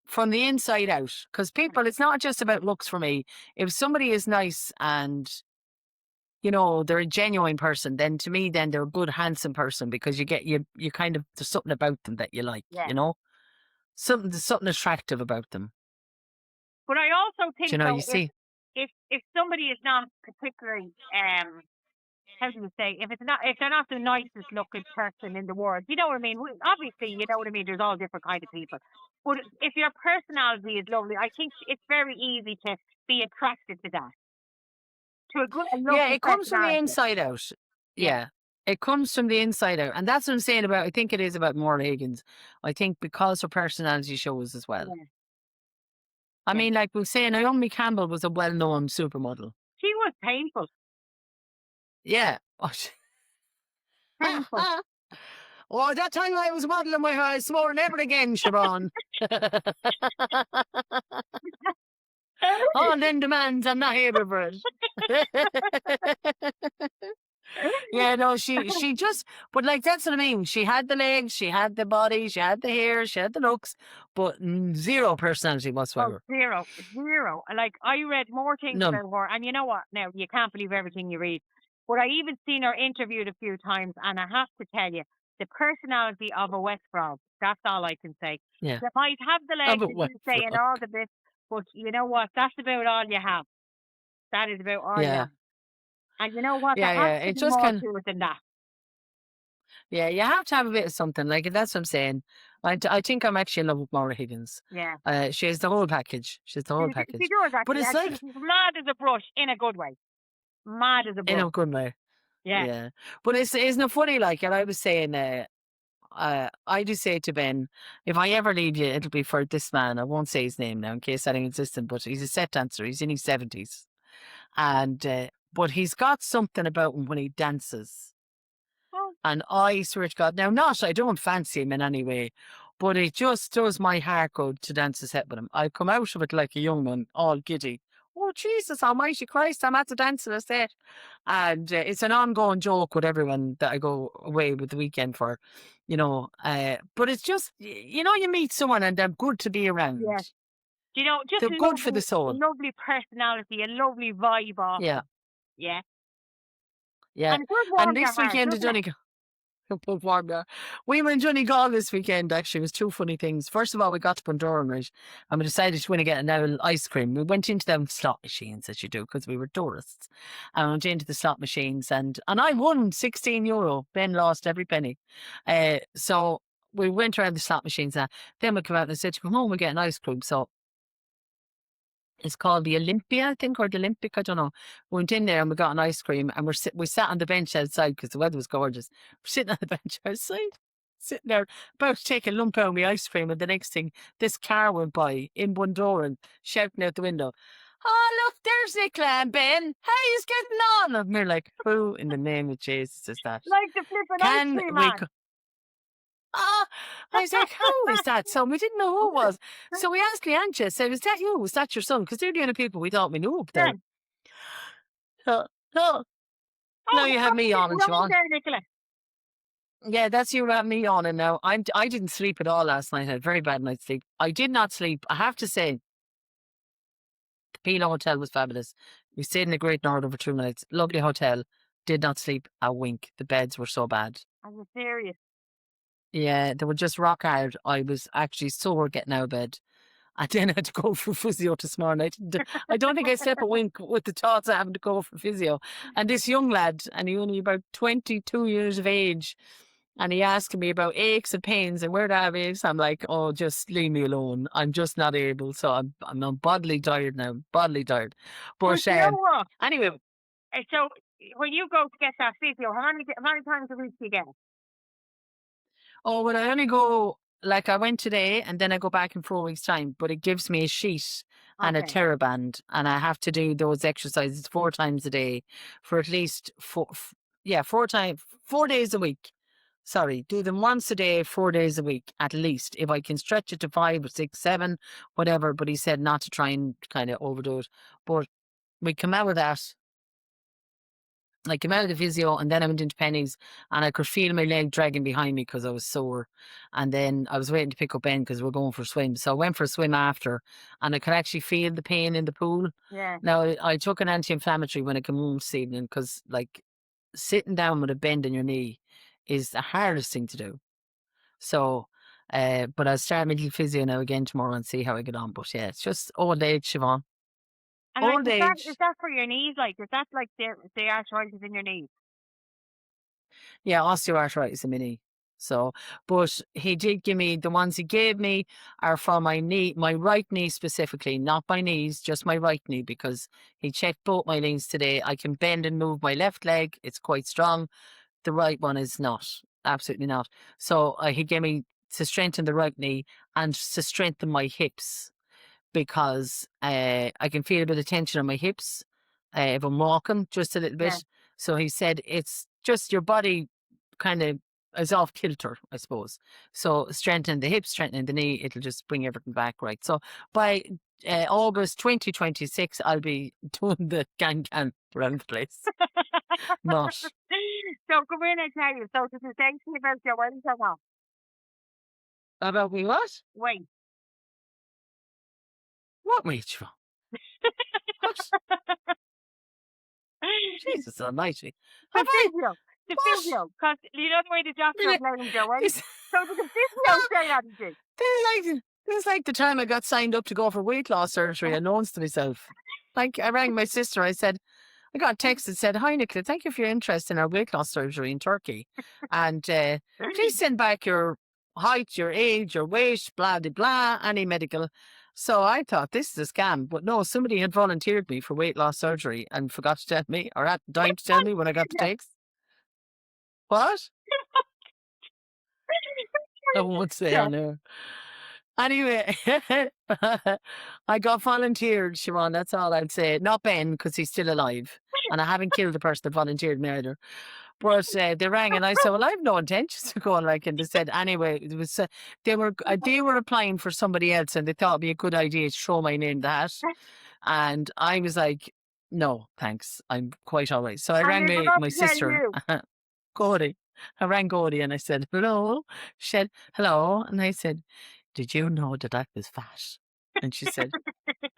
from the inside out. Because people, it's not just about looks for me. If somebody is nice and, you know, they're a genuine person, then to me, then they're a good, handsome person, because you get, you kind of, there's something about them that you like, Yeah. you know? Something attractive about them. But I also Do think you know, though, you see? if somebody is not particularly how do you say, if they're not the nicest looking person in the world, you know what I mean? Obviously, you know what I mean. There's all different kind of people, but if your personality is lovely, I think it's very easy to be attracted to that, to a Yeah, lovely it comes from the personality. inside out. Yeah, Yeah. It comes from the inside out. And that's what I'm saying about, I think it is about Maura Higgins. I think because her personality shows as well. yeah, I yeah. mean, like we were saying, Naomi Campbell was a well-known supermodel. She was painful, Yeah. painful. Oh, that time I was modelling my hair, I swore never again, Siobhan. All them demands, I'm not here for it. Yeah, no, she just, but like that's what I mean. She had the legs, she had the body, she had the hair, she had the looks, but zero personality Oh, whatsoever. zero, zero. Like, I read more things None. about her, and you know what? Now, you can't believe everything you read. But I even seen her interviewed a few times, and I have to tell you, the personality of a wet frog. That's all I can say. Yeah. You might have the I'm legs, a as wet you say, and frog. all the bits, but you know what? That's about all you have. That is about all you Yeah. have. And you know what? There Yeah, has yeah. to It be just more can, to it than that. yeah, you have to have a bit of something. Like that's what I'm saying. I think I'm actually in love with Maura Higgins. Yeah. She has the whole package. She has the whole She package. does But actually. it's And like she's mad as a brush in a good way. Mad as a in brush. a good way. Yeah. Yeah. But it's isn't it funny, like, and I was saying I do say to Ben, if I ever leave you, it'll be for this man. I won't say his name now in case that ain't existent, but he's a set dancer. He's in his 70s. And, but he's got something about him when he dances. Oh, And I swear to God, now, I don't fancy him in any way, but it just does my heart good to dance a set with him. I come out of it like a young one, all giddy. Oh, Jesus Almighty Christ, I'm at the dance a set. And it's an ongoing joke with everyone that I go away with the weekend for, you know. But it's just, you know, you meet someone and they're good to be yeah. around. You know, just They're good for the soul. lovely personality, a lovely vibe off Yeah, them. Yeah. yeah. And it does And warm your this heart, weekend, doesn't it? we were in Donegal this weekend, actually. It was two funny things. First of all, we got to Bundoran, right? And we decided to win to get an ice cream. We went into them slot machines, as you do, because we were tourists. And we went into the slot machines, and I won €16. Ben lost every penny. So we went around the slot machines, and then we come out and said, come home, we get an ice cream. So it's called the Olympia, I think, or the Olympic. I don't know. We went in there and we got an ice cream, and we sat on the bench outside because the weather was gorgeous. We're sitting on the bench outside, sitting there about to take a lump out of my ice cream, and the next thing, this car went by in Bundoran, shouting out the window, "Oh, look, there's Nicola and Ben. How he's getting on?" And we're like, "Who in the name of Jesus is that? Like the flipping ice Can cream we?" man. Ah, I was like, who is that? So we didn't know who it was. So we asked Leancha, said, "Was that you? Was that your son?" Because they're the only people we thought we knew up Yeah. there. So, no, Oh, now you have me on and wrong Siobhan. there, Nicola. Yeah, that's you have me on and now. I didn't sleep at all last night. I had a very bad night's sleep. I did not sleep. I have to say, the Pino Hotel was fabulous. We stayed in the Great North over 2 nights. Lovely hotel. Did not sleep a wink. The beds were so bad. Are you serious? Yeah, they were just rock hard. I was actually sore getting out of bed. And then I had to go for physio this morning. I don't think I slept a wink with the thoughts of having to go for physio. And this young lad, and he only about 22 years of age, and he asking me about aches and pains and where that is. I'm like, oh, just leave me alone. I'm just not able. So I'm bodily tired now, bodily tired. But But you know what? anyway, So when you go to get that physio, how many times a week do you get it? oh, well, I only go, like I went today and then I go back in 4 weeks' time, but it gives me a sheet and a Okay. TheraBand, and I have to do those exercises 4 times a day for at least 4 days a week. Sorry, do them once a day, 4 days a week, at least. If I can stretch it to 5 or 6, 7, whatever. But he said not to try and kind of overdo it. But we come out of that. I came out of the physio and then I went into Penny's and I could feel my leg dragging behind me because I was sore. And then I was waiting to pick up Ben because we're going for a swim. So I went for a swim after and I could actually feel the pain in the pool. Yeah. Now, I took an anti-inflammatory when I came home this evening because, like, sitting down with a bend in your knee is the hardest thing to do. So, but I'll start my little physio now again tomorrow and see how I get on. But yeah, it's just old age, Siobhan. And like, Old is age. that for your knees? Like, is that like the arthritis in your knees? Yeah, osteoarthritis in my knee. So, but he did give me, the ones he gave me are for my knee, my right knee specifically, not my knees, just my right knee, because he checked both my knees today. I can bend and move my left leg. It's quite strong. The right one is not, absolutely not. So he gave me to strengthen the right knee and to strengthen my hips because I can feel a bit of tension on my hips if I'm walking just a little Yeah. bit. So he said it's just your body kind of is off kilter, I suppose. So strengthening the hips, strengthening the knee, it'll just bring everything back right. So by August 2026, I'll be doing the gang around the place. Not. So come in and tell you. So this is actually about your wedding now. About me what? Wait. What weight, Siobhan? What? Jesus almighty. The Have I? physio. The What? physio. Because you know the way the doctor Really? explained your wedding. This, So the physio say that to you. this is like the time I got signed up to go for weight loss surgery announced to myself. Like I rang my sister, I said, I got a text that said, "Hi Nicola, thank you for your interest in our weight loss surgery in Turkey. And please send back your height, your age, your weight, blah, blah, blah, any medical." So I thought this is a scam. But no, somebody had volunteered me for weight loss surgery and forgot to tell me, or had dying to tell me when I got the text. What? I won't say on air. Anyway, I got volunteered, Siobhan. That's all I'd say. Not Ben, because he's still alive. And I haven't killed the person that volunteered me either. But they rang and I said, "Well, I have no intentions of going." Like, and they said, anyway, it was they were applying for somebody else, and they thought it'd be a good idea to throw my name in the hat. And I was like, "No, thanks. I'm quite all right." So I rang my sister, Cody. I rang Cody and I said, "Hello." She said, "Hello," and I said, "Did you know that I was fat?" And she said,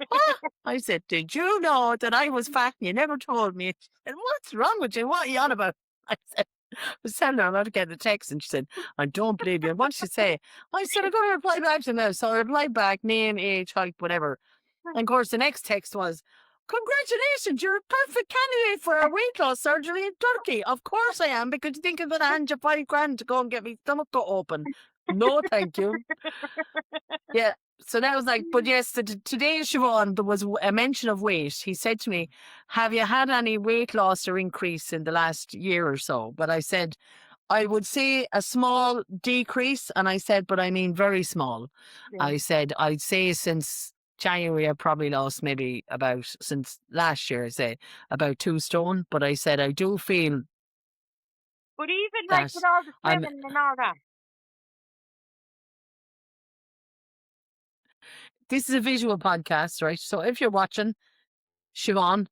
"What?" I said, "Did you know that I was fat and you never told me?" She said, "What's wrong with you? What are you on about?" I said, I was telling her I'm about to get a text, and she said, "I don't believe you." What did she say? I said, "I'm going to reply back to them." So I replied back, name, age, height, whatever. And of course, the next text was, "Congratulations, you're a perfect candidate for a weight loss surgery in Turkey." Of course I am, because you think I'm going to hand you $5,000 to go and get me stomach cut open. No, thank you. Yeah. So that was like, but yes, today, Siobhan, there was a mention of weight. He said to me, "Have you had any weight loss or increase in the last year or so?" But I said, I would say a small decrease. And I said, but I mean very small. Yeah. I said, I'd say since January, I probably lost maybe since last year, I say about 2 stone. But I said, I do feel But even like that with all the I'm, swimming and all that. this is a visual podcast, right? So if you're watching, Siobhan,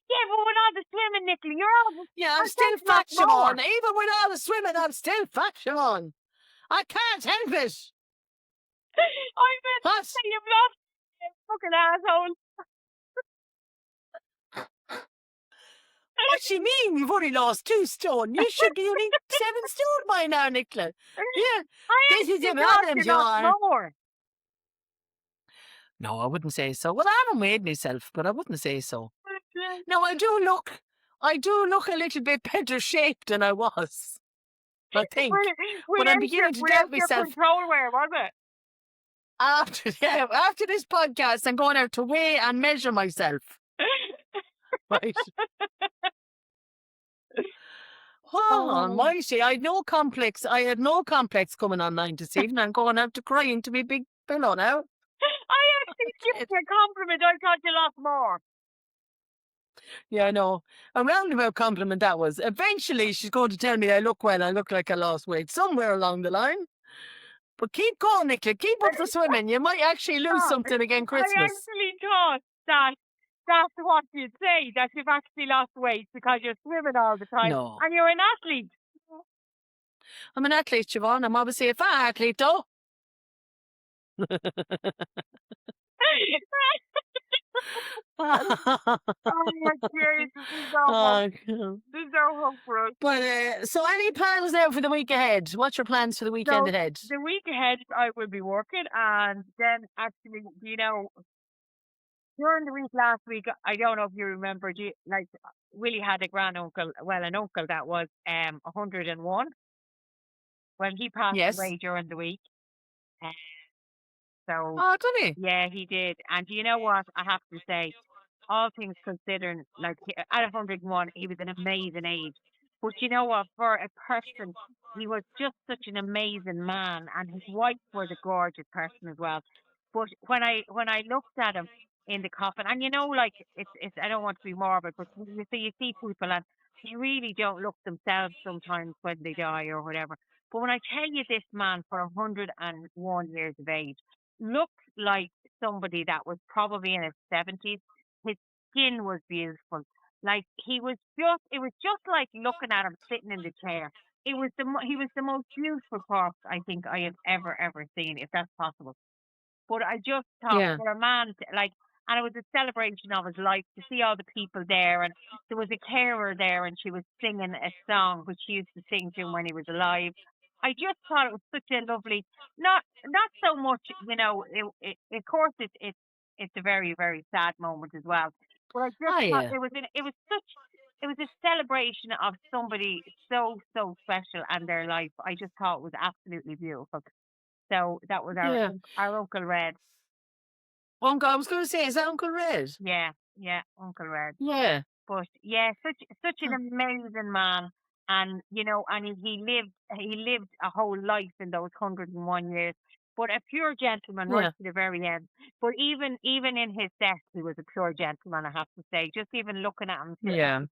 Yeah, but with all the swimming, Nicola, you're all yeah, I'm I still can't fat, laugh more. Siobhan. Even with all the swimming, I'm still fat, Siobhan. I can't help it. I bet What? you've lost you fucking asshole. What do you mean you've only lost 2 stone? You should be only 7 stone by now, Nicola. Yeah, this is your problem, you lost Siobhan. more. No, I wouldn't say so. Well, I haven't weighed myself, but I wouldn't say so. No, I do look a little bit better shaped than I was, I think. But I'm beginning to doubt myself. Control wear, was it? After this podcast, I'm going out to weigh and measure myself. Right. Oh, almighty. I had no complex coming online this evening. I'm going out to crying to me big pillow now. I actually give you a compliment. I thought you lost more. Yeah, I know. A roundabout compliment that was. Eventually, she's going to tell me I look well. I look like I lost weight somewhere along the line. But keep going, Nicola. Keep up the swimming. You might actually lose something again Christmas. I actually thought that that's what you'd say, that you've actually lost weight because you're swimming all the time No. and you're an athlete. I'm an athlete, Siobhan. I'm obviously a fat athlete, though. Oh my Jesus, there's no hope. Oh, God. There's no hope for us. But so any plans now for the week ahead? What's your plans for the weekend So ahead? the week ahead, I will be working, and then actually, during the week last week, I don't know if you remember, like Willie had a granduncle, well, an uncle that was 101 when he passed Yes. away during the week. Uh, so Oh, did he? yeah, he did. And you know what? I have to say, all things considering, like at 101, he was an amazing age. But you know what? For a person, he was just such an amazing man, and his wife was a gorgeous person as well. But when I looked at him in the coffin, and like it's I don't want to be morbid, but you see people and they really don't look themselves sometimes when they die or whatever. But when I tell you this man for 101 years of age looked like somebody that was probably in his 70s. His skin was beautiful. Like it was just like looking at him sitting in the chair. He was the most beautiful corpse I think I have ever seen, if that's possible. But I just thought Yeah. for a man, and it was a celebration of his life to see all the people there. And there was a carer there, and she was singing a song which she used to sing to him when he was alive. I just thought it was such a lovely, not so much, of course, it's a very, very sad moment as well. But I just Oh, thought yeah. it was a celebration of somebody so special and their life. I just thought it was absolutely beautiful. So that was Yeah. our Uncle Red. Uncle, I was going to say, is that Uncle Red? Yeah, yeah, Uncle Red. Yeah. But yeah, such an amazing man, and he lived a whole life in those 101 years. But a pure gentleman right Yeah. to the very end. But even in his death, he was a pure gentleman. I have to say, just even looking at him, Yeah.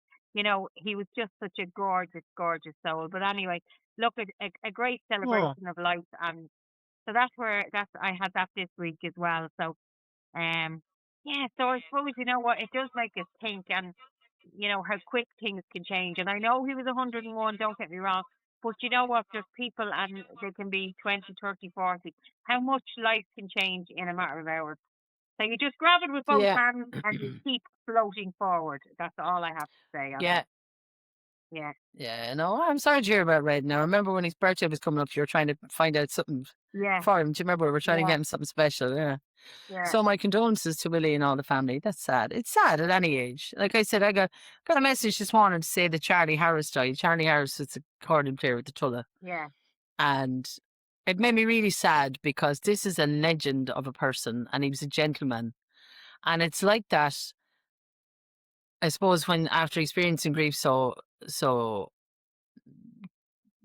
he was just such a gorgeous, gorgeous soul. But anyway, look at a great Oh, celebration of life, and so that's I had that this week as well. So yeah, so I suppose you know what it does make us think, and how quick things can change. And I know he was 101. Don't get me wrong, but you know what? There's people, and they can be 20, 30, 40. How much life can change in a matter of hours. So you just grab it with both yeah. hands and you keep floating forward. That's all I have to say on Yeah. that. Yeah, Yeah. No, I'm sorry to hear about Red now. I remember when his birthday was coming up, you were trying to find out something yeah, for him. Do you remember we were trying to yeah, get him something special? Yeah. yeah, So my condolences to Willie and all the family. That's sad. It's sad at any age. Like I said, I got a message this morning to say that Charlie Harris died. Charlie Harris is a curling player with the Tulla. yeah, And it made me really sad because this is a legend of a person and he was a gentleman. And it's like that, I suppose, when after experiencing grief so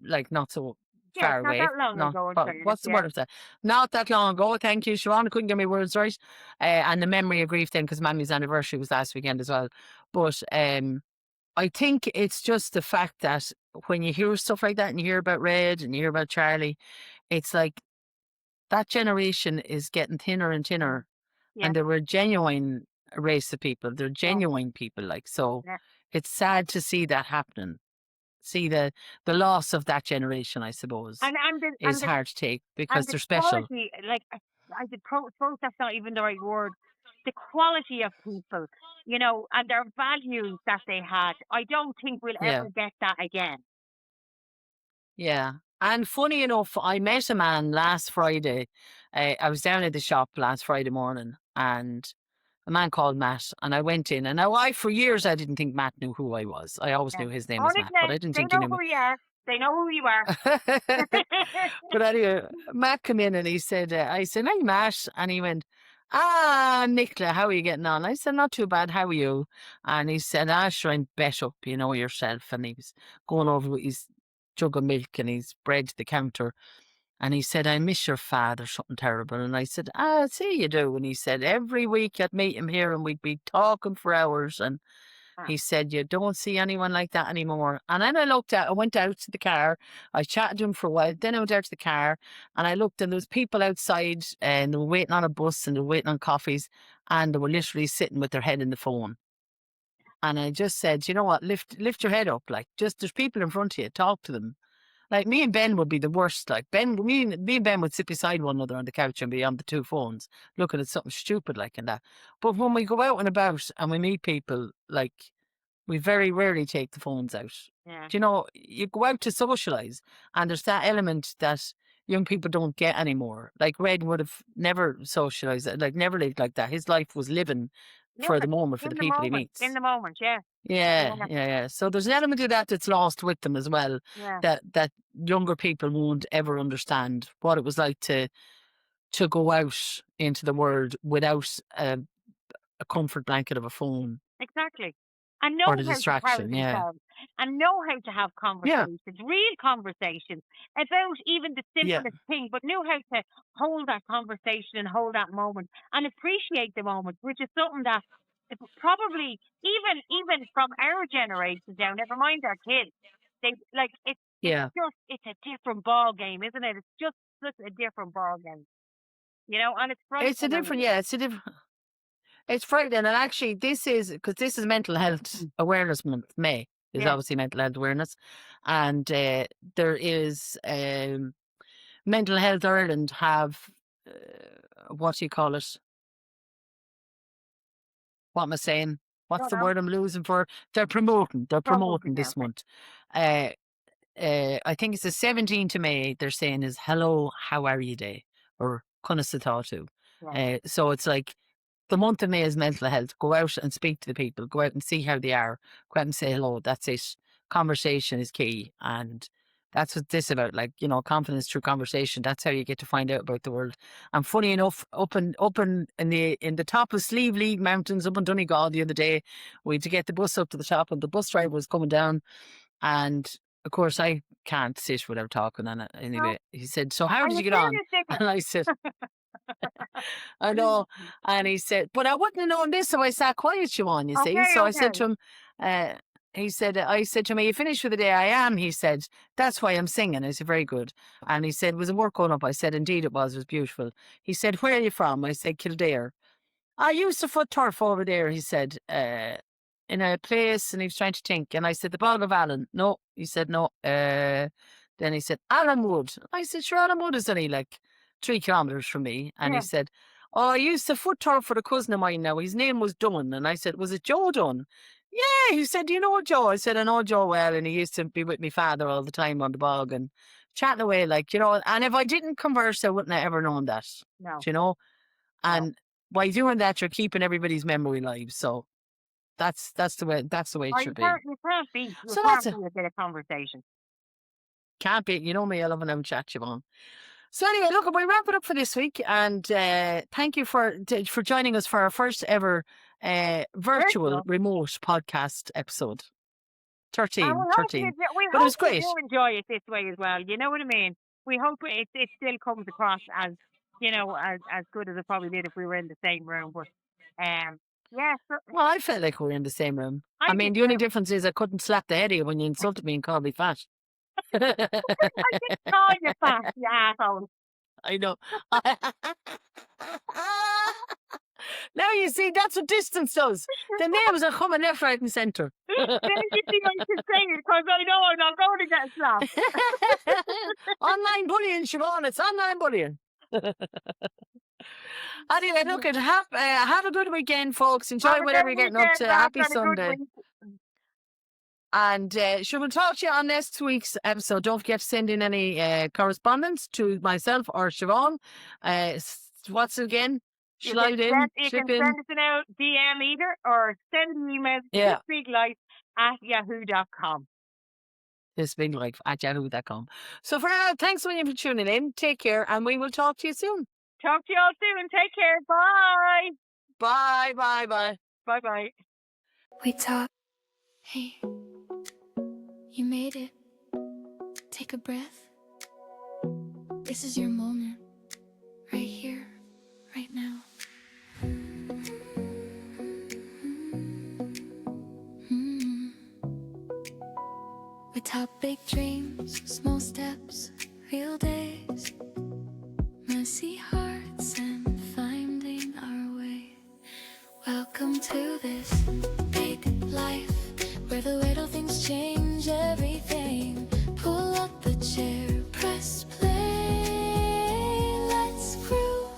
like not so yeah. It's far not away. that long Not ago, in well, fairness. what's the Yeah, word of that? Not that long ago. Thank you, Siobhan. I couldn't get my words right. And the memory of grief then, because Mammy's anniversary was last weekend as well. But I think it's just the fact that when you hear stuff like that and you hear about Red and you hear about Charlie, it's like that generation is getting thinner and thinner, yeah, and they were genuine race of people. They're yeah, genuine people. Like so, yeah. it's sad to see that happening. See the loss of that generation, I suppose, And and the is hard to take and because the they're special. quality, like suppose that's not even the right word. The quality of people, and their values that they had. I don't think we'll Yeah, ever get that again. yeah. And funny enough, I met a man last Friday. I was down at the shop last Friday morning, and a man called Matt, and I went in, and now for years I didn't think Matt knew who I was. I always Yeah. knew his name was Matt, but Honestly, I didn't they think he know knew me. who you are. They know who you are. But anyway, Matt came in and he said, I said, "Hey, Matt," and he went, "Ah, Nicola, how are you getting on?" I said, "Not too bad. How are you?" And he said, "Ah, sure, I'm bet up, you know yourself." And he was going over with his jug of milk and his bread to the counter. And he said, "I miss your father, something terrible." And I said, "Ah, see you do." And he said, "Every week I'd meet him here and we'd be talking for hours." And Ah, he said, "You don't see anyone like that anymore." And then I went out to the car. I chatted to him for a while. Then I went out to the car and I looked and there was people outside and they were waiting on a bus and they were waiting on coffees. and they were literally sitting with their head in the phone. And I just said, you know what, lift your head up. Like, just there's people in front of you, talk to them. Like, me and Ben would be the worst. Like, me and Ben would sit beside one another on the couch and be on the two phones, looking at something stupid like and that. But when we go out and about and we meet people, like, we very rarely take the phones out. Yeah. Do you know, you go out to socialise, and there's that element that young people don't get anymore. Like, Red would have never socialised, like, never lived like that. His life was living for the moment, for In the the people he moment. meets. In the moment, yeah. Yeah. So there's an element of that that's lost with them as well, Yeah. that younger people won't ever understand what it was like to go out into the world without a comfort blanket of a phone Exactly. And know or the how to carry distraction. Yeah. themselves and know how to have Yeah. conversations, real conversations about even the Yeah. simplest thing, but know how to hold that conversation and hold that moment and appreciate the moment, which is something that probably even from our generation down, never mind our kids, they like Yeah. it's a different ball game, isn't it? It's just such a different ball game. You know, and it's It's a frightening. different, yeah, it's frightening. And actually, this is Mental Health Awareness Month. May is Yeah. obviously mental health awareness. And there is Mental Health Ireland have, what do you call it? What am I saying? What's Don't the know. word I'm losing for? They're promoting Probably this now. month. I think it's the 17th of May. They're saying is Hello, How Are You Day, or Kunasatatu. Yeah. So it's like the month of May is mental health. Go out and speak to the people. Go out and see how they are. Go out and say hello. That's it. Conversation is key. And that's what this about. Like, you know, confidence through conversation. That's how you get to find out about the world. And funny enough, up in the top of Slieve League Mountains, up in Donegal the other day, we had to get the bus up to the top, and the bus driver was coming down. And of course, I can't sit without talking. And anyway, he said, "So how did you get on?" And I said, I know. And he said, but I wouldn't have known this if I sat quiet, Siobhan, you see. So I said to him, I said to him, "Are you finished for the day?" "I am," he said. "That's why I'm singing." I said, "Very good." And he said, "Was the work going up?" I said, "Indeed it was. It was beautiful." He said, "Where are you from?" I said, "Kildare." "I used to foot turf over there," he said, in a place, and he was trying to think. And I said, "The Bog of Allen." "No," he said, "no." Then he said, "Allenwood." I said, "Sure, Allenwood is only like 3 kilometres from me." And Yeah. he said, "Oh, I used to foot turf for a cousin of mine now. His name was Dunn." And I said, "Was it Joe Dunn?" "Yeah." He said, "Do you know Joe?" I said, "I know Joe well, and he used to be with my father all the time on the bog and chatting away, like, you know." And if I didn't converse, I wouldn't have ever known that. No. Do you know? No. And by doing that, you're keeping everybody's memory alive. So that's the way it should be. You can't beat So that's a bit of conversation. Can't be. You know me, I love an old chat, Siobhan. So anyway, look, we wrap it up for this week, and thank you for joining us for our first ever virtual remote podcast episode. 13. We But it was hope you great. do enjoy it this way as well. You know what I mean? We hope it still comes across as, you know, as good as it probably did if we were in the same room. But yeah. So, Well, I felt like we were in the same room. I I mean, did the only too. difference is I couldn't slap the head of you when you insulted me and called me fat. I didn't call you fat, you asshole. I know. Now you see, that's what distance does. The names are coming left, right, and centre. Then you think I should say it because I know I'm not going to get slapped. Online bullying, Siobhan. It's online bullying. Anyway, look, have a good weekend, folks. Enjoy whatever you're getting up to. Happy Sunday. And should we talk to you on next week's episode? Don't forget to send in any correspondence to myself or Siobhan. What's it again? Slide in, You slip can in. send us an out DM either or send an email to thisbiglife@yahoo.com. thisbiglife@yahoo.com. So for now, thanks again for tuning in. Take care, and we will talk to you soon. Talk to you all soon. Take care. Bye. Bye, bye, bye. Bye, bye. We talk. Hey, you made it. Take a breath. This is your moment. Right here, right now. We talk big dreams, small steps, real days, messy hearts, and finding our way. change everything. Pull up the chair, press play. Let's groove,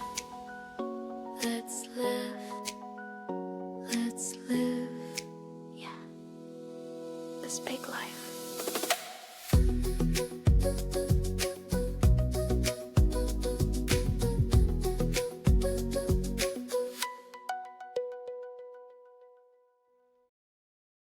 let's live, let's live. Yeah, this big life.